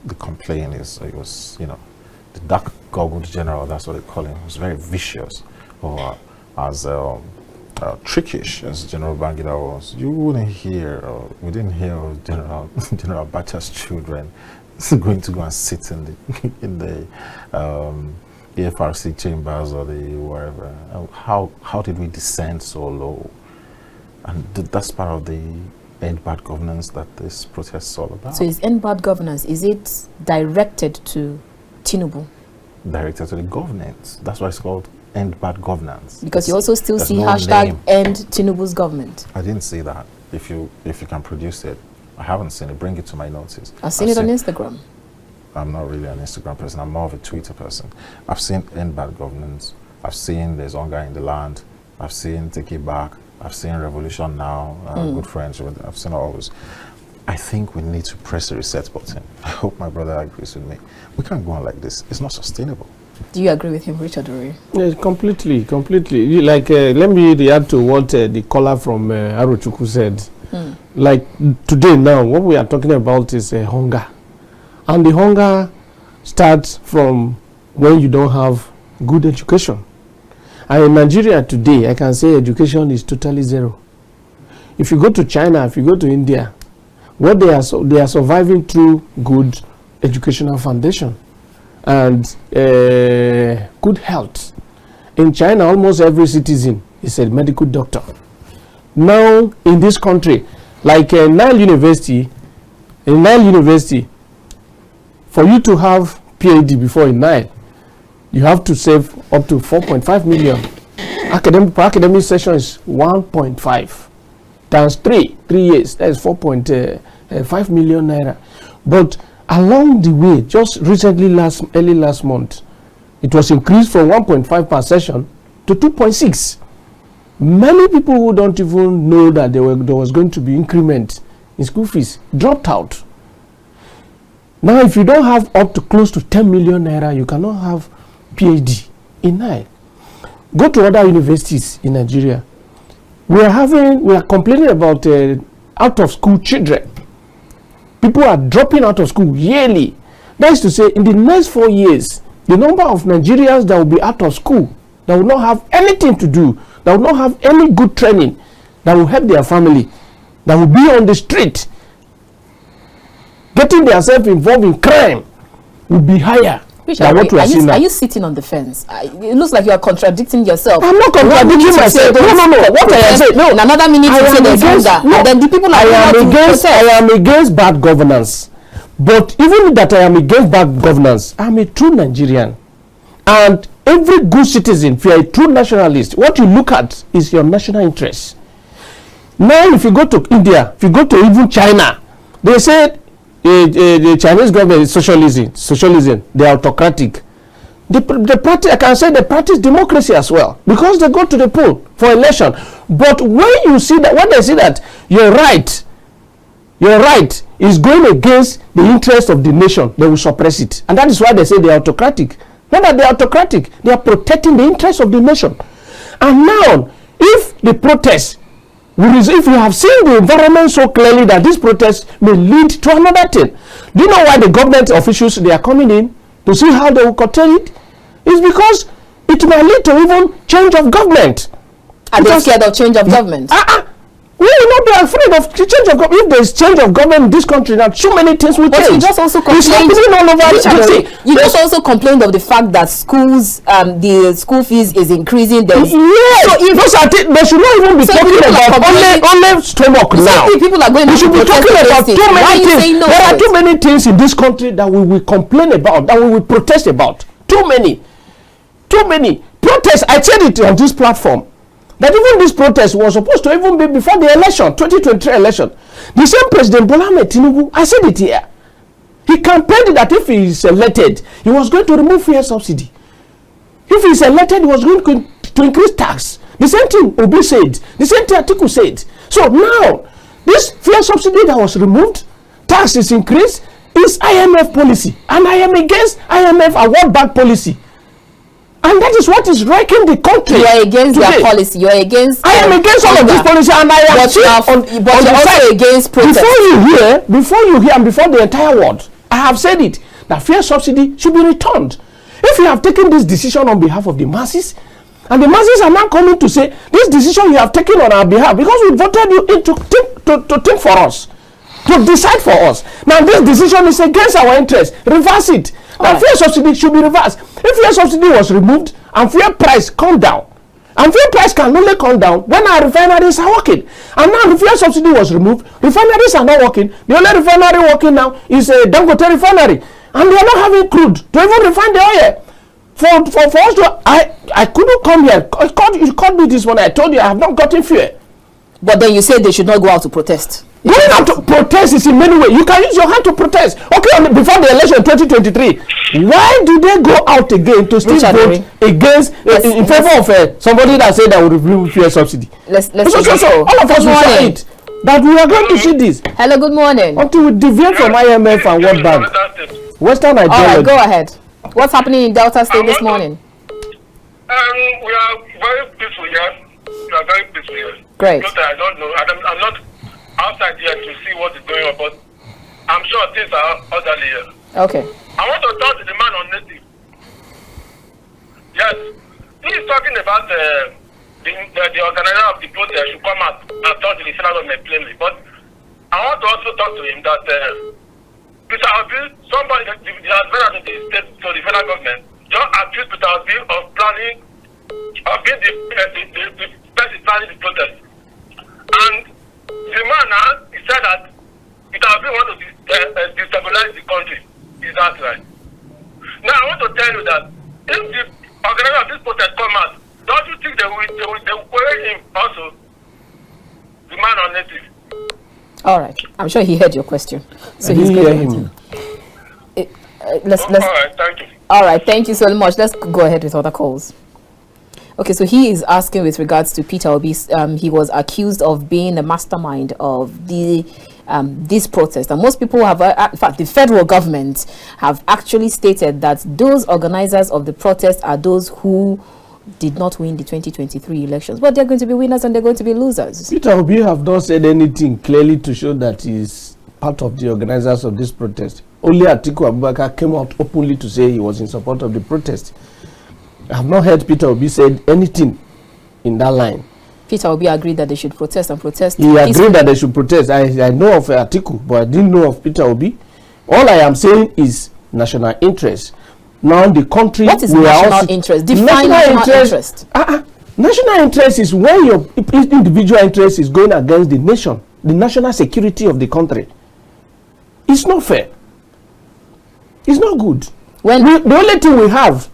the complaint is, it was, the dark goggled general, that's what they call him, was very vicious, or as trickish as General Babangida was. You wouldn't hear, or we didn't hear of General Abacha's children going to go and sit in the FRC chambers or the wherever. How did we descend so low? And that's part of the end bad governance that this protest is all about. So is end bad governance, is it directed to Tinubu? Directed to the government. That's why it's called end bad governance. Because you also still see no hashtag name. end Tinubu's government. I didn't see that. If you can produce it, I haven't seen it. Bring it to my notice. I've seen it on Instagram. I'm not really an Instagram person. I'm more of a Twitter person. I've seen end bad governance. I've seen there's hunger in the land. I've seen Take It Back. I've seen Revolution Now. Good friends. I've seen all those. I think we need to press the reset button. I hope my brother agrees with me. We can't go on like this. It's not sustainable. Do you agree with him, Richard Ori? Yes, completely. Like, let me add to what the caller from Arochukwu said. Like, today now, what we are talking about is hunger. And the hunger starts from when you don't have good education. And in Nigeria today, I can say education is totally zero. If you go to China, if you go to India, what they are surviving through good educational foundation and good health. In China, almost every citizen is a medical doctor. Now, in this country, like Nile University, for you to have PhD before in Nile, you have to save up to 4.5 million. Academic session is 1.5 times 3 years. That is 4.5 million naira. But along the way, just recently, early last month, it was increased from 1.5 per session to 2.6. Many people who don't even know that there was going to be increment in school fees dropped out. Now, if you don't have up to close to 10 million naira, you cannot have PhD in Nile. Go to other universities in Nigeria. We are complaining about out of school children. People are dropping out of school yearly. That is to say, in the next 4 years, the number of Nigerians that will be out of school, that will not have anything to do, that will not have any good training, that will help their family, that will be on the street, getting themselves involved in crime, will be higher. Than what we are seeing now. Are you sitting on the fence? It looks like you are contradicting yourself. I'm not contradicting myself. No. What I am saying, no. In another minute, you say there's hunger. No. And then the people are I am against bad governance. But even that I am against bad governance, I am a true Nigerian. And every good citizen, if you are a true nationalist, what you look at is your national interest. Now, if you go to India, if you go to even China, they said, the Chinese government is socialism, they are autocratic. The party, I can say they practice democracy as well, because they go to the poll for election. But when you see that, when they see that your right is going against the interest of the nation, they will suppress it. And that is why they say they are autocratic. Not that they are autocratic, they are protecting the interest of the nation. And now, if the protest, if you have seen the environment so clearly that this protest may lead to another thing. Do you know why the government officials, they are coming in to see how they will curtail it? It's because it may lead to even change of government. Are they scared of change of government? We will not be afraid of change of government. If there is change of government in this country, now so many things will change. You just also complained. You just also complained of the fact that schools, the school fees is increasing. Yes, so they should not even be talking about only stomach now. People are going. We should be talking about too many things. There are too many things in this country that we will complain about, that we will protest about. Too many protests. I said it on this platform. That even this protest was supposed to even be before the election, 2023 election. The same President Bola Ahmed Tinubu, I said it here. He campaigned that if he is elected, he was going to remove fuel subsidy. If he is elected, he was going to increase tax. The same thing Obi said. The same thing Atiku said. So now, this fuel subsidy that was removed, tax is increased, is IMF policy. And I am against IMF and World Bank policy. And that is what is wrecking the country. You are against their policy. You are against. I am against all of this policy, and I am but you're also against protest. Before you hear, and before the entire world, I have said it, that fuel subsidy should be returned. If you have taken this decision on behalf of the masses, and the masses are now coming to say, this decision you have taken on our behalf, because we voted you in to think for us, to decide for us. Now this decision is against our interest. Reverse it. Now fuel subsidy should be reversed. If fuel subsidy was removed and fuel price come down, And fuel price can only come down when our refineries are working. And now the fuel subsidy was removed. Refineries are not working. The only refinery working now is a Dangote refinery. And they are not having crude to even refine the oil. For us to, I couldn't come here. You called me this morning. I told you I have not gotten fuel. But then you said they should not go out to protest. Going out to protest is in many ways. You can use your hand to protest. Okay, before the election 2023, why do they go out again to still vote against in favor of somebody that said that will remove fuel subsidy? Let's all of us will say it that we are going to see this. Hello, good morning. Until we deviate from IMF and World Bank. Western Nigeria. All right, go ahead. What's happening in Delta State this morning? We are very peaceful here. We are very peaceful here. Great. I don't know. I'm not outside here to see what is going on, but I'm sure things are orderly here. Okay. I want to talk to the man on native. Yes. He is talking about the organizer of the protest should come out and talk to the federal government plainly. But I want to also talk to him that Peter Obi, somebody, the advisor to the state, to the federal government, just accused Peter Obi of planning, of being the person planning the protest. And the man now, he said that Peter Obi wants to destabilize the country. Is that right? Now, I want to tell you that if the organizer of this protest come out, don't you think they will query him also, the man on native? All right. I'm sure he heard your question. So he's going to let's all right, thank you. All right, thank you so much. Let's go ahead with other calls. Okay, so he is asking with regards to Peter Obi. He was accused of being the mastermind of this protest, and most people have, in fact, the federal government have actually stated that those organizers of the protest are those who did not win the 2023 elections, but they're going to be winners and they're going to be losers. Peter Obi have not said anything clearly to show that he's part of the organizers of this protest. Only Atiku Abubakar came out openly to say he was in support of the protest. I have not heard Peter Obi said anything in that line. Peter Obi agreed that they should protest and protest. He agreed that they should protest. I know of Atiku, but I didn't know of Peter Obi. All I am saying is national interest. Now the country... What is national interest? Define national interest. National interest is when your individual interest is going against the nation, the national security of the country. It's not fair. It's not good. The only thing we have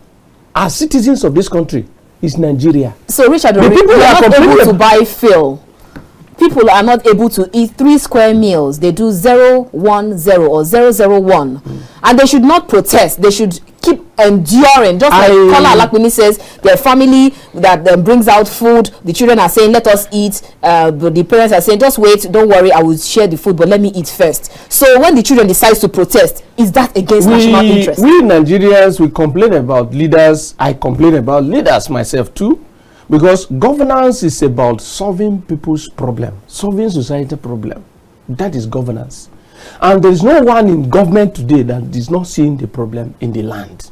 as citizens of this country is Nigeria. So Richard, people are not able to buy fuel. People are not able to eat 3 square meals. They do 010 or 001. And they should not protest. They should keep enduring. Just like Kola Alapinni says, their family that brings out food, the children are saying, let us eat. But the parents are saying, just wait, don't worry, I will share the food, but let me eat first. So when the children decides to protest, is that against national interest? We Nigerians, we complain about leaders. I complain about leaders myself too. Because governance is about solving people's problem, solving society problem. That is governance. And there is no one in government today that is not seeing the problem in the land.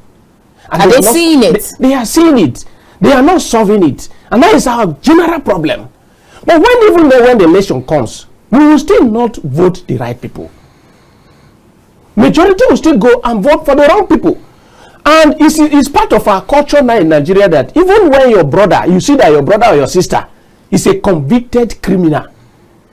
And are they seeing it? They are seeing it. They are not solving it. And that is our general problem. But even when the election comes, we will still not vote the right people. Majority will still go and vote for the wrong people. And it's part of our culture now in Nigeria that even when your brother, you see that your brother or your sister is a convicted criminal,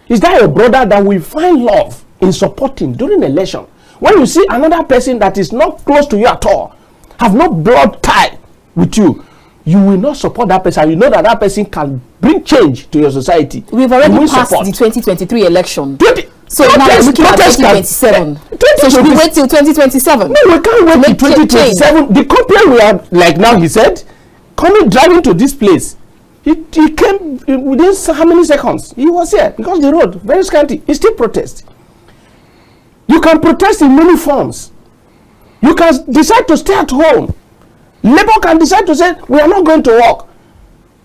is that your brother that will find love in supporting during election? When you see another person that is not close to you at all, have no blood tie with you, you will not support that person. You know that that person can bring change to your society. We've already passed the 2023 election. So now we're looking at 2027. So should we wait till 2027? No, we can't wait till 2027. The couple we are, like now he said, driving to this place. He came within how many seconds? He was here because the road, very scanty. He still protests. You can protest in many forms. You can decide to stay at home. Labour can decide to say, we are not going to work.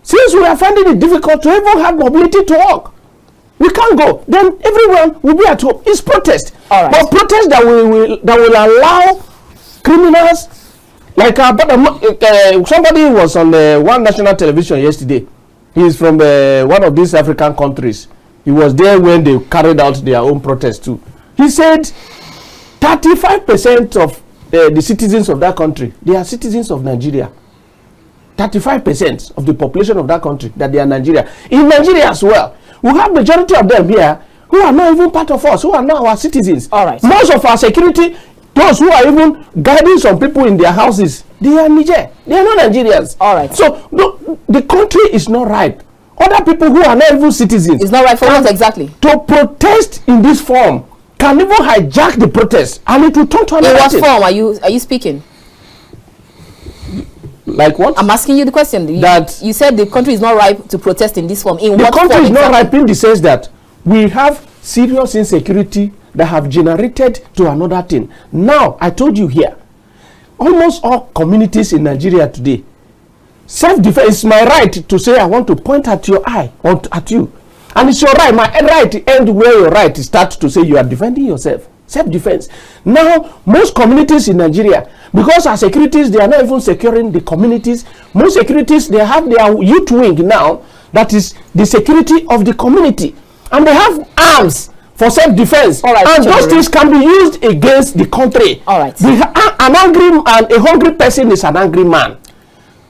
Since we are finding it difficult to even have mobility to work, we can't go. Then everyone will be at home. It's protest. All right. But protest that will allow criminals, like somebody was on one national television yesterday. He is from one of these African countries. He was there when they carried out their own protest too. He said 35% of the citizens of that country, they are citizens of Nigeria. 35% of the population of that country that they are Nigeria. In Nigeria as well, we have majority of them here who are not even part of us, who are not our citizens. All right. Most of our security, those who are even guiding some people in their houses, they are Niger. They are not Nigerians. All right. So the country is not ripe. Other people who are not even citizens. It's not right for what exactly? To protest in this form can even hijack the protest and it will turn to another thing. In what form are you speaking? Like what? I'm asking you the question. That you said the country is not ripe to protest in this form. In what The form? country is not ripe in the sense that we have serious insecurity that have generated to another thing. Now, I told you here, almost all communities in Nigeria today, self-defense is my right to say I want to point at your eye or at you. And it's your right, my right to end where your right starts to say you are defending yourself. Self-defense. Now, most communities in Nigeria, because our securities, they are not even securing the communities. Most securities, they have their youth wing now, that is the security of the community. And they have arms for self-defense. Right, and those things can be used against the country. All right. An angry man, a hungry person is an angry man.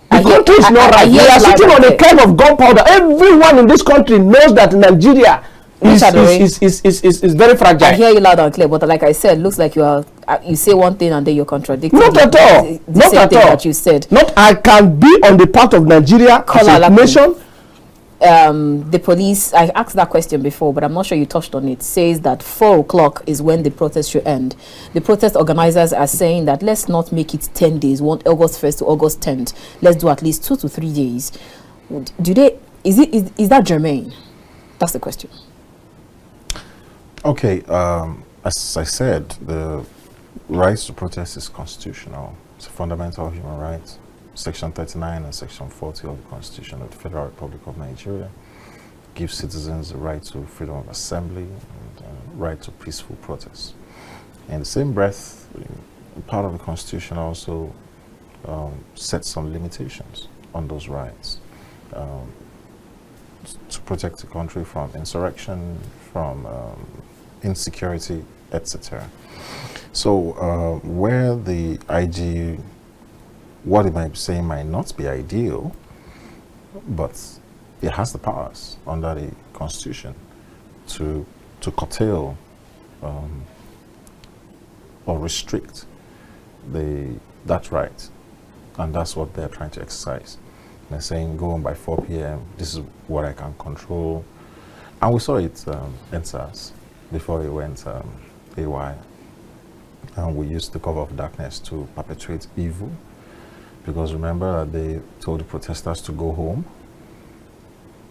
The country is not right. We are sitting on a keg of gunpowder. Everyone in this country knows that Nigeria is very fragile. I hear you loud and clear, but like I said, looks like you say one thing and then you're contradicting. Not at all. Not at all. That you said. Not. I can be on the part of Nigeria as a nation. The police, I asked that question before, but I'm not sure you touched on it, says that 4 o'clock is when the protest should end. The protest organizers are saying that let's not make it 10 days, August 1st to August 10th. Let's do at least 2 to 3 days. Is that germane? That's the question. Okay, as I said, the right to protest is constitutional. It's a fundamental human right. Section 39 and Section 40 of the Constitution of the Federal Republic of Nigeria gives citizens the right to freedom of assembly and right to peaceful protest. In the same breath, part of the Constitution also sets some limitations on those rights to protect the country from insurrection, from insecurity, etc. So where the IG, what it might be saying might not be ideal, but it has the powers under the Constitution to curtail or restrict that right, and that's what they're trying to exercise. They're saying go on by 4 p.m. This is what I can control, and we saw it NSAS before it went AY, and we used the cover of darkness to perpetuate evil. Because remember, they told the protesters to go home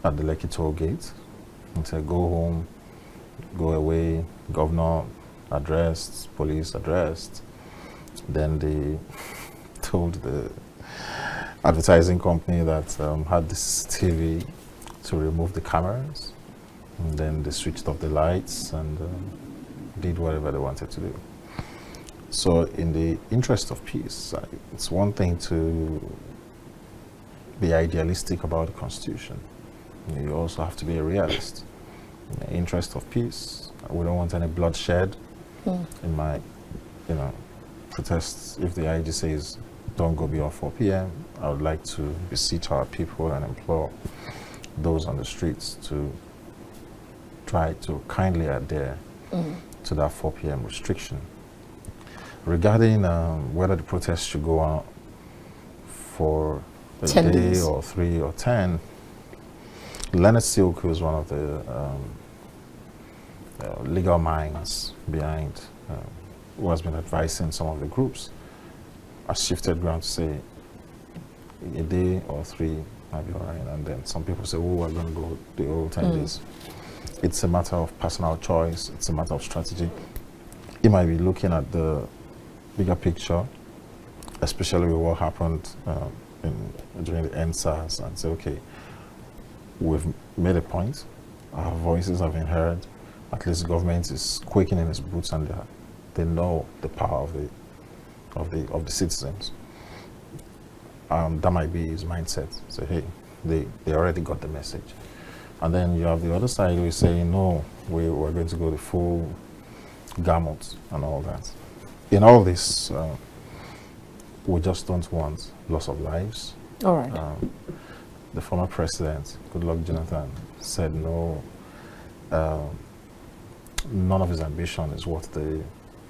at the Lekki toll gate and said, go home, go away, governor addressed, police addressed. Then they told the advertising company that had this TV to remove the cameras. And then they switched off the lights and did whatever they wanted to do. So in the interest of peace, it's one thing to be idealistic about the Constitution. You also have to be a realist. In the interest of peace, we don't want any bloodshed. In my, protests, if the IG says don't go beyond 4 p.m., I would like to beseech our people and implore those on the streets to try to kindly adhere to that 4 p.m. restriction. Regarding whether the protest should go on for a day days. or 3 or 10, Leonard Silk, who is one of the legal minds behind, who has been advising some of the groups, has shifted ground to say a day or 3 might be all right. And then some people say, oh, we're going to go the whole 10 days. It's a matter of personal choice. It's a matter of strategy. You might be looking at the bigger picture, especially with what happened during the NSAS, and say, okay, we've made a point, our voices have been heard, at least the government is quaking in its boots and they know the power of the citizens. That might be his mindset. Say, hey, they already got the message. And then you have the other side who is saying, no, we're going to go the full gamut and all that. In all this, we just don't want loss of lives. All right. The former president, Goodluck Jonathan, said no. None of his ambition is worth the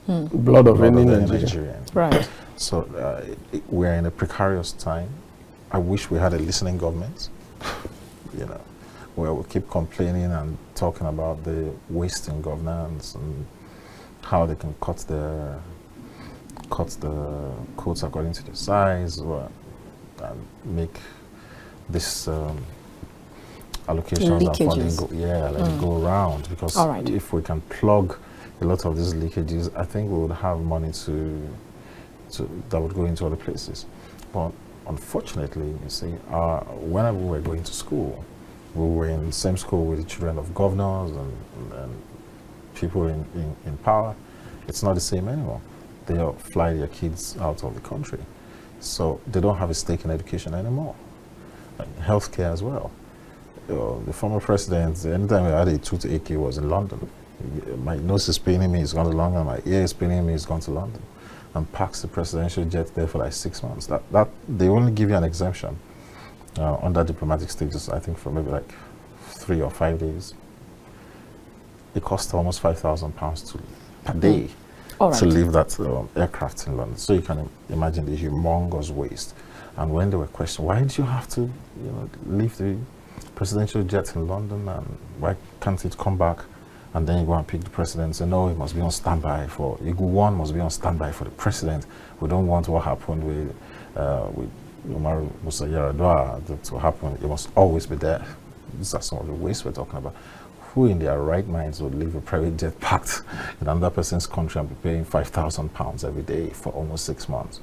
blood of any Nigerian. Right. So we're in a precarious time. I wish we had a listening government, you know, where we keep complaining and talking about the waste in governance and how they can cut the quotes according to the size, and make this allocations and funding go around, because if we can plug a lot of these leakages, I think we would have money that would go into other places. But unfortunately, you see, whenever we were going to school, we were in the same school with the children of governors and people in power. It's not the same anymore. They all fly their kids out of the country, so they don't have a stake in education anymore. Healthcare as well. The former president, anytime I had a toothache, he was in London. My nose is paining me, he's gone to London. My ear is paining me, he's gone to London. And parks the presidential jet there for like 6 months. That they only give you an exemption under diplomatic status, I think, for maybe like 3 or 5 days. It costs almost £5,000 per day to leave that aircraft in London. So you can imagine the humongous waste. And when they were questioned, why did you have to, leave the presidential jet in London, and why can't it come back? And then you go and pick the president and say, no, he must be on standby for, Igu1 must be on standby for the president. We don't want what happened with Umar Musa Yar'Adua to happen. It must always be there. These are some of the waste we're talking about. Who in their right minds would leave a private jet parked in another person's country and be paying £5,000 every day for almost 6 months?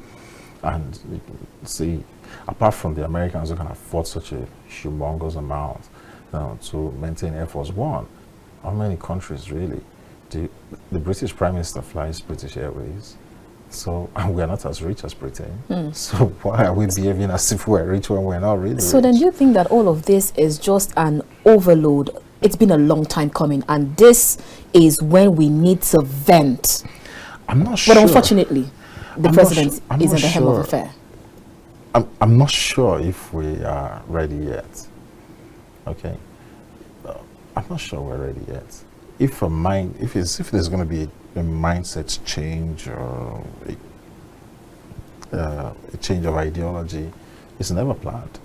And you can see, apart from the Americans who can afford such a humongous amount to maintain Air Force One, how many countries really? The British Prime Minister flies British Airways, so and we're not as rich as Britain. So why are we behaving as if we're rich when we're not really So rich? then do you think that all of this is just an overload? It's been a long time coming, and this is when we need to vent. I'm not sure. But unfortunately, the president is at the helm of the affair. I'm not sure if we are ready yet. Okay, I'm not sure we're ready yet. If there's going to be a mindset change or a change of ideology, it's never planned.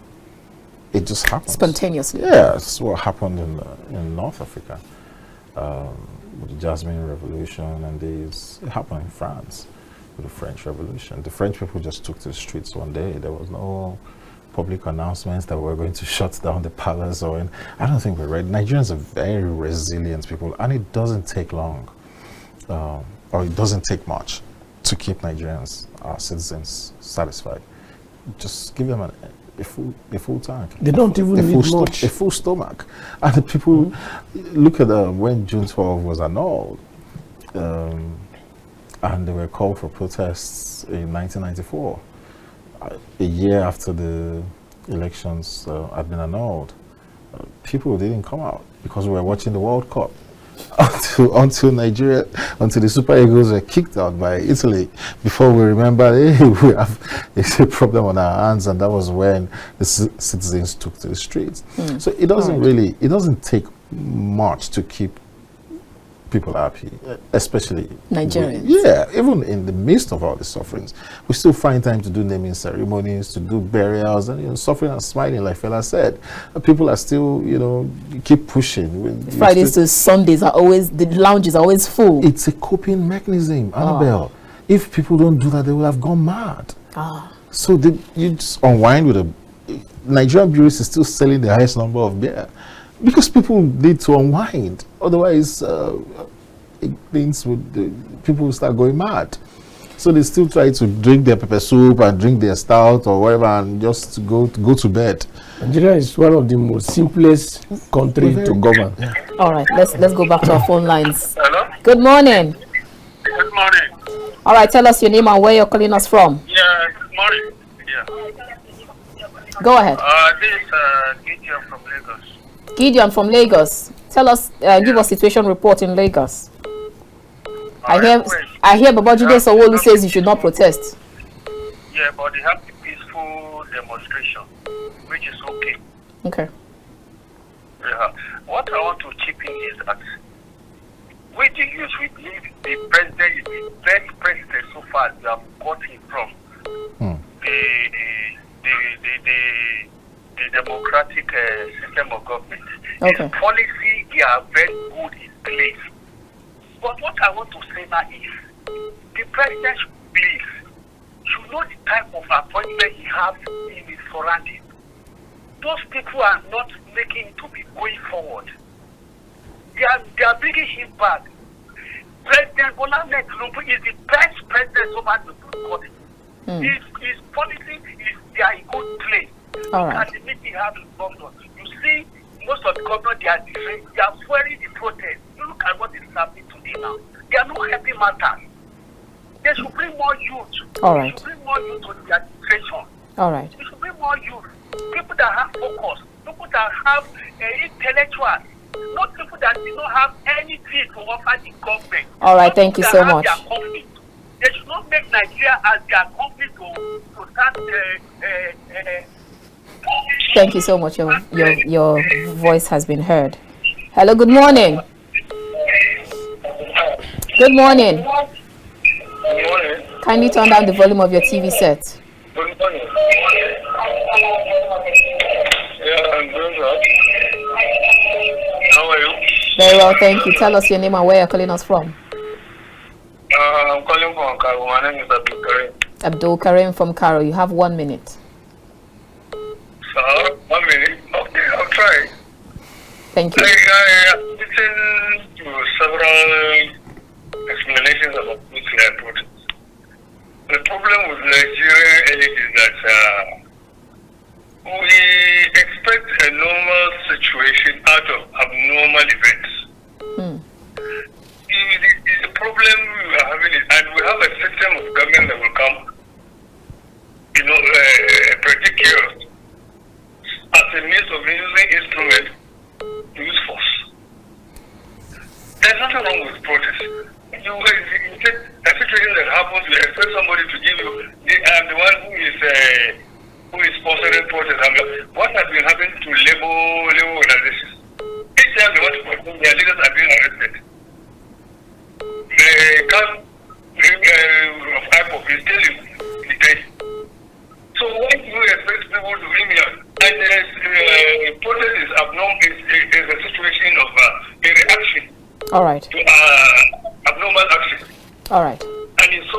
It just happens spontaneously. Yeah, it's what happened in North Africa with the Jasmine Revolution, and it happened in France with the French Revolution. The French people just took to the streets one day. There was no public announcements that we're going to shut down the palace I don't think we're ready. Nigerians are very resilient people, and it doesn't take long, or it doesn't take much to keep Nigerians, our citizens, satisfied. Just give them a full tank. They don't even need much. A full stomach. And the people, look at when June 12 was annulled, and they were called for protests in 1994. A year after the elections had been annulled, people didn't come out because we were watching the World Cup until the Super Eagles were kicked out by Italy. Before we remember, hey, we have a problem on our hands, and that was when the citizens took to the streets. So it doesn't take much to keep people happy, especially Nigerians. Even in the midst of all the sufferings, we still find time to do naming ceremonies, to do burials, and suffering and smiling, like Fela said. People are still, keep pushing. Fridays to Sundays the lounge is always full. It's a coping mechanism, Annabel. If people don't do that, they will have gone mad. So you just unwind with Nigerian breweries is still selling the highest number of beer, because people need to unwind. Otherwise, people will start going mad. So they still try to drink their pepper soup and drink their stout or whatever, and just go to bed. Nigeria is one of the most simplest countries to govern. All right, let's go back to our phone lines. Hello? Good morning. Good morning. All right, tell us your name and where you're calling us from. Yeah, good morning. Yeah. Go ahead. This is Gideon from Lagos. Gideon from Lagos. Tell us, give us situation report in Lagos. I hear Babajide Sanwo-Olu says you should not protest. Yeah, but they have a peaceful demonstration. which is okay. Okay. Yeah. What I want to chip in is that we the youth, we believe the president is the best president so far we have got him from the democratic system of government. Okay. His policy, they are very good in place. But what I want to say now is, the president should know the type of appointment he has in his surroundings. Those people are not making it to be going forward. They are bringing him back. President Olamide Alhassan is the best president over the country. His policy they are in good place. All right. And the meeting have in governor. You see, most of the governors they are swearing the protest. You look at what is happening today now. They are not helping matters. They should bring more youth. All right. They should bring more youth to the administration. All right. They should bring more youth. People that have focus. People that have intellectuals. Not people that do not have anything to offer the government. All right. Thank you so much. They should not make Nigeria as their company to start. Thank you so much. Your voice has been heard. Hello. Good morning. Good morning. Good morning. Kindly turn down the volume of your TV set. Good morning. Yeah, I'm doing well. How are you? Very well, thank you. Tell us your name and where you're calling us from. I'm calling from Karo. My name is Abdul Karim. Abdul Karim from Karo. You have 1 minute. 1 minute? Okay, I'll try. Thank you. I listened to several explanations about nuclear protests. The problem with Nigerian elite is that we expect a normal situation out of abnormal events. The problem we are having is, and we have a system of government that will come, predict chaos as a means of using instruments to use force. There's nothing wrong with protest. You get a situation that happens, you expect somebody to give you, the one who is sponsoring protest. What has been happening to labor organizations? Each time they want to protest, their leaders are being arrested. The camp of IPOP is still in detention. So what do you expect people to bring here? And protest is abnormal, is a situation of a reaction. All right. To abnormal action. All right. And it's so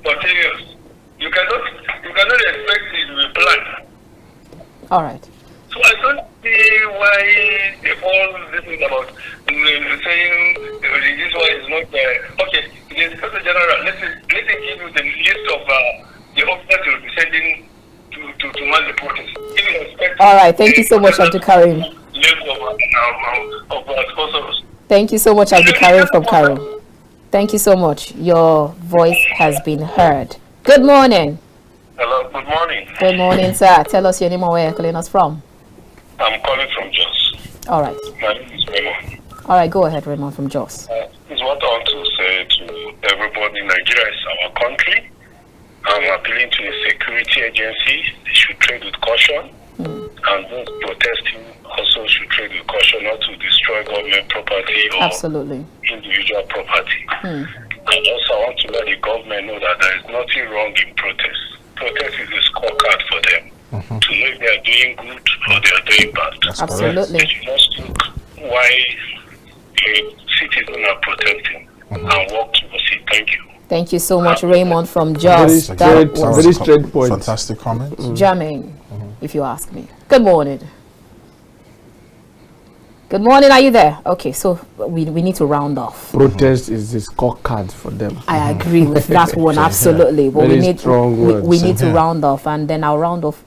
spontaneous. You cannot expect it to be planned. All right. So I don't see why the whole this is about saying this one is not okay. The Inspector General, let me give you the list of the officers you will be sending to man the protest. All right. Thank you so much, Abdul Karim. Thank you so much, Abdul Karim from Karo. Thank you so much. Your voice has been heard. Good morning. Hello, good morning. Good morning, sir. Tell us your name and where you're calling us from. I'm calling from Jos. All right. My name is Raymond. All right, go ahead, Raymond from Jos. This is what I want to say to everybody. Nigeria is our country. I'm appealing to the security agencies. They should trade with caution. And those protesting also should trade with caution, not to destroy government property or individual property. And also I want to let the government know that there is nothing wrong in protest. Protest is a scorecard for them to know if they are doing good or they are doing bad. Absolutely. They should just look why citizens are protesting and work towards it. Thank you. Thank you so much, Raymond from Jos. Very straight point. Fantastic comment. Jamming, if you ask me. Good morning. Good morning, are you there? Okay, so we need to round off. Protest is the scorecard for them. I agree with that one, absolutely. But we need to round off, and then I'll round off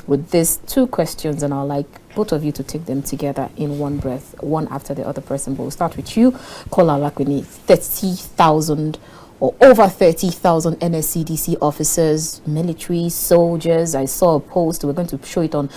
with these two questions, and I'll like both of you to take them together in one breath, one after the other person. But we'll start with you, Kola Alapinni. 30,000 or over 30,000 NSCDC officers, military, soldiers. I saw a post, we're going to show it on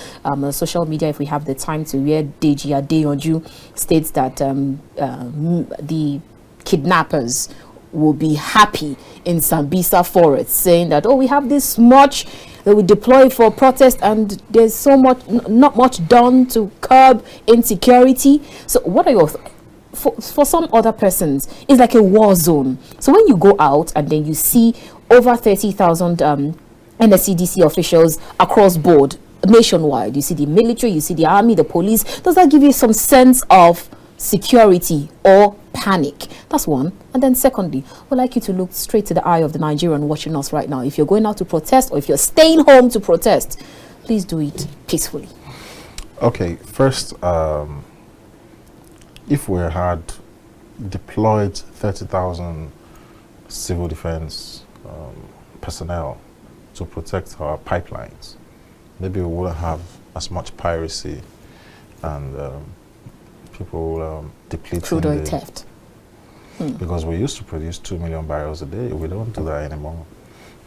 social media if we have the time to, where Deji Adeyanju states that the kidnappers will be happy in Sambisa Forest, saying that, oh, we have this much that we deploy for protest and there's so much, not much done to curb insecurity. So what are your for some other persons, it's like a war zone. So when you go out and then you see over 30,000 NSCDC officials across board, nationwide, you see the military, you see the army, the police, does that give you some sense of security or panic? That's one. And then secondly, I'd like you to look straight to the eye of the Nigerian watching us right now. If you're going out to protest or if you're staying home to protest, please do it peacefully. Okay, first, if we had deployed 30,000 civil defense personnel to protect our pipelines, maybe we wouldn't have as much piracy and people depleting crude oil theft. Because we used to produce 2 million barrels a day. We don't do that anymore.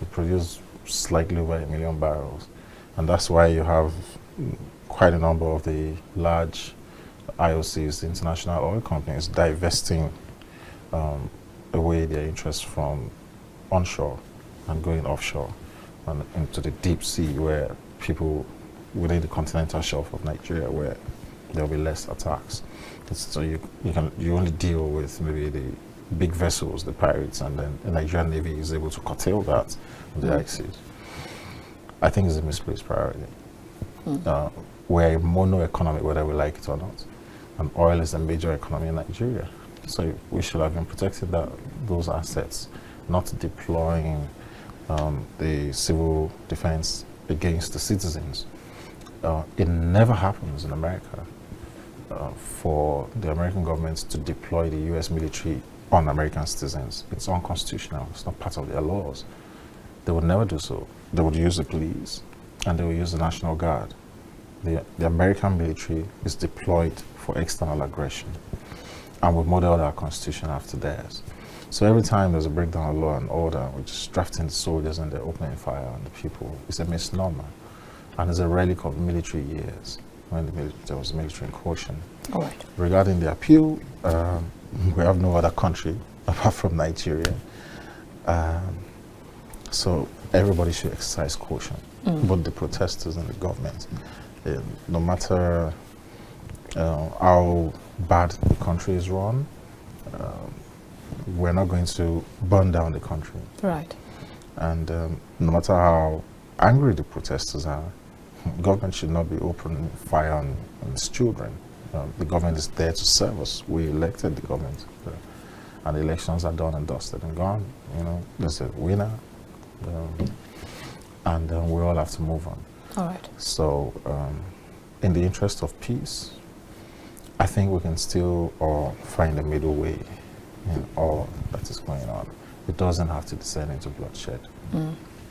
We produce slightly over 1 million barrels. And that's why you have quite a number of the large IOCs, the international oil companies, divesting away their interests from onshore and going offshore and into the deep sea where people within the continental shelf of Nigeria where there'll be less attacks. So you only deal with maybe the big vessels, the pirates, and then the Nigerian Navy is able to curtail that on the high seas. I think it's a misplaced priority. We're a mono economy, whether we like it or not, and oil is a major economy in Nigeria. So we should have been protecting those assets, not deploying the civil defense against the citizens. It never happens in America for the American government to deploy the US military on American citizens. It's unconstitutional. It's not part of their laws. They would never do so. They would use the police and they would use the National Guard. The American military is deployed for external aggression, and we modeled our constitution after theirs. So every time there's a breakdown of law and order, we're just drafting the soldiers and they're opening fire on the people. It's a misnomer, and it's a relic of military years when there was military incursion. All right. Regarding the appeal, we have no other country apart from Nigeria, so everybody should exercise caution, both the protesters and the government. No matter how bad the country is run, we're not going to burn down the country. Right. And no matter how angry the protesters are, government should not be opening fire on its children. The government is there to serve us. We elected the government, and the elections are done and dusted and gone. You know, there's a winner, and we all have to move on. All right. So, in the interest of peace, I think we can still find a middle way in all that is going on. It doesn't have to descend into bloodshed.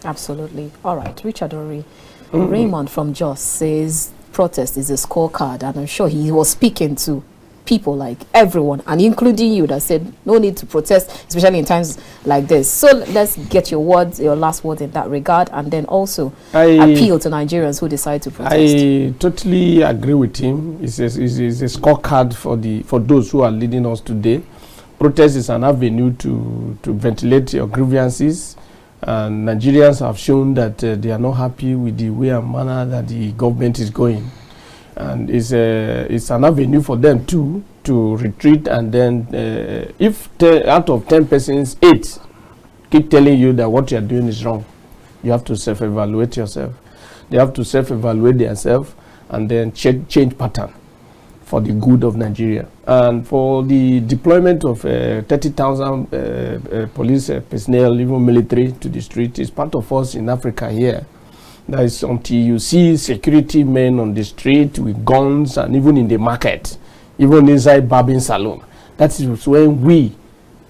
Absolutely. All right. Richard Ori, Raymond from Jos says protest is a scorecard, and I'm sure he was speaking to people like everyone, and including you, that said no need to protest, especially in times like this. So let's get your last words in that regard, and then also appeal to Nigerians who decide to protest. I totally agree with him. It's a scorecard for those who are leading us today. Protest is an avenue to ventilate your grievances, and Nigerians have shown that they are not happy with the way and manner that the government is going. And it's an avenue for them too to retreat, and then if out of 10 persons, 8 keep telling you that what you are doing is wrong, you have to self-evaluate yourself. They have to self-evaluate themselves and then change pattern for the good of Nigeria. And for the deployment of 30,000 police personnel, even military, to the street is part of us in Africa here. That is until you see security men on the street with guns, and even in the market, even inside barbing salon. That is when we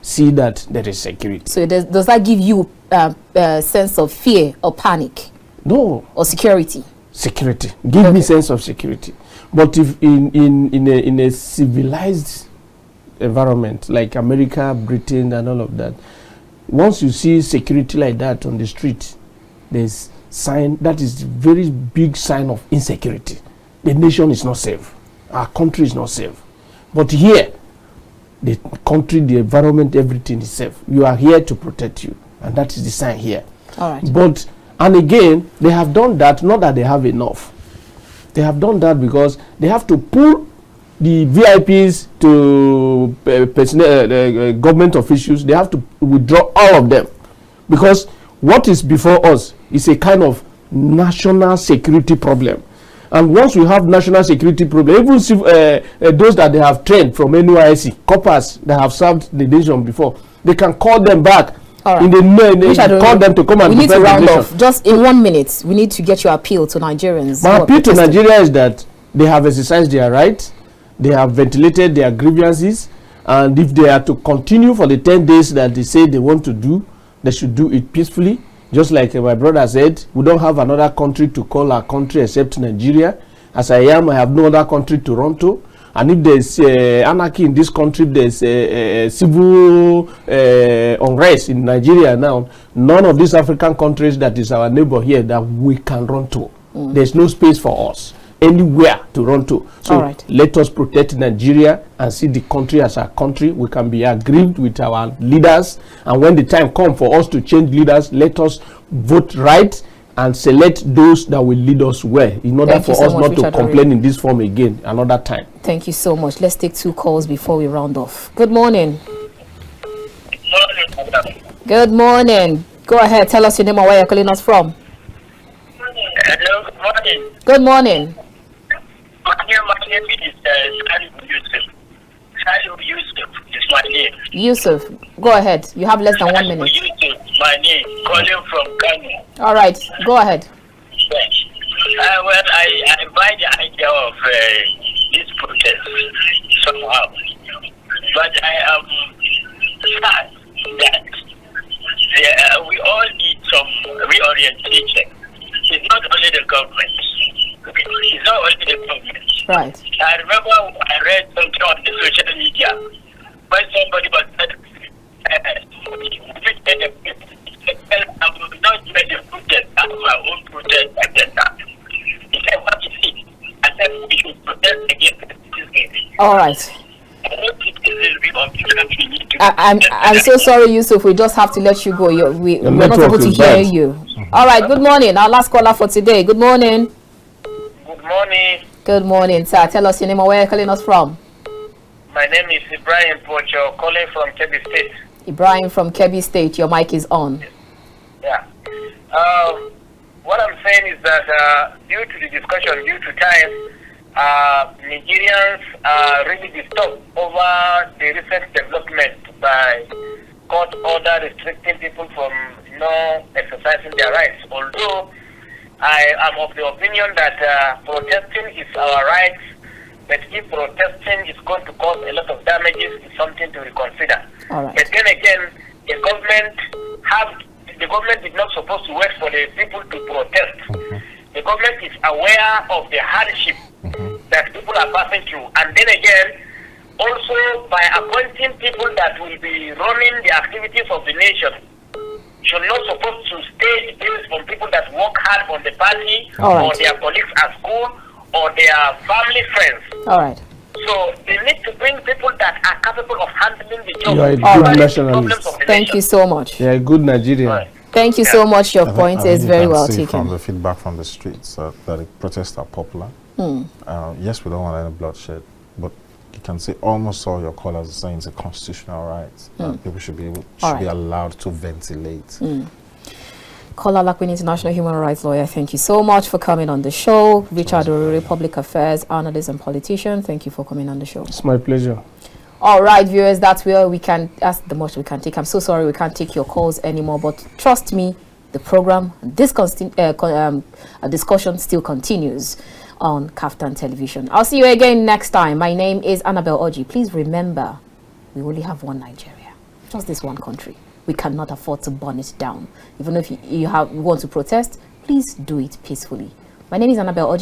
see that there is security. So does that give you a sense of fear or panic? No. Or security? Security. Give me sense of security. But if in a civilized environment like America, Britain, and all of that, once you see security like that on the street, there's that is a very big sign of insecurity. The nation is not safe. Our country is not safe. But here, the country, the environment, everything is safe. You are here to protect you, and that is the sign here. All right. But, and again, they have done that, not that they have enough. They have done that because they have to pull the VIPs to government officials. They have to withdraw all of them, because what is before us is a kind of national security problem. And once we have national security problem, even those that they have trained from NYC, coppers that have served the nation before, they can call them back. Right. Call them to come and we need to defend round the off. Just in 1 minute, we need to get your appeal to Nigerians. My appeal to Nigeria is that they have exercised their right, they have ventilated their grievances, and if they are to continue for the 10 days that they say they want to do, they should do it peacefully. Just like my brother said, we don't have another country to call our country except Nigeria. As I am, I have no other country to run to. And if there's anarchy in this country, there's civil unrest in Nigeria now, none of these African countries that is our neighbor here that we can run to. There's no space for us anywhere to run to. So let us protect Nigeria and see the country as our country. We can be aggrieved with our leaders, and when the time comes for us to change leaders, let us vote right and select those that will lead us well, in order for us not to complain in this form again another time. Thank you so much. Let's take 2 calls before we round off. Good morning. Good morning. Go ahead, tell us your name and where you're calling us from. Hello, good morning. Good morning. My name is Yusuf. Yusuf is my name. Yusuf, go ahead. You have less than 1 minute. Yusuf, my name, calling from Kano. All right, go ahead. Well, I buy the idea of this protest somehow, but I am sad that we all need some reorientation. It's not only the government. It's not only the government. Right. I remember I read something on the social media when somebody was said, I'm not doing the protest, I have my own protest agenda. He said, what is it? I said, we should protest against this. All right. I'm so sorry, Yusuf. We just have to let you go. We're not able to hear you. All right. Good morning. Our last caller for today. Good morning. Good morning. Good morning, sir. Tell us your name and where you're calling us from. My name is Ibrahim Pocho, calling from Kebbi State. Ibrahim from Kebbi State. Your mic is on. Yeah. What I'm saying is that due to the discussion, due to time, Nigerians are really disturbed over the recent development by court order restricting people from exercising their rights. Although I am of the opinion that protesting is our rights, but if protesting is going to cause a lot of damages, it's something to reconsider. All right. But then again, the government is not supposed to wait for the people to protest. The government is aware of the hardship that people are passing through, and then again, also by appointing people that will be running the activities of the nation, you're not supposed to stay based on people that work hard on the party or their colleagues at school or their family friends. All right. So they need to bring people that are capable of handling the job. You are a good nationalist. Thank you so much. You are a good Nigerian. Right. Thank you so much. Your point is very well taken. From the feedback from the streets that the protests are popular. Yes, we don't want any bloodshed, but you can see almost all your callers are saying it's a constitutional right. People should be allowed to ventilate. Kola Alapinni, international human rights lawyer, thank you so much for coming on the show. Richard Oriri, public affairs analyst and politician, thank you for coming on the show. It's my pleasure. All right, viewers, that's where we can ask the most we can take. I'm so sorry we can't take your calls anymore, but trust me, the program, this discussion still continues on KAFTAN television. I'll see you again next time. My name is Annabel Orji. Please remember, we only have one Nigeria, just this one country. We cannot afford to burn it down. Even if you want to protest, please do it peacefully. My name is Annabel Orji.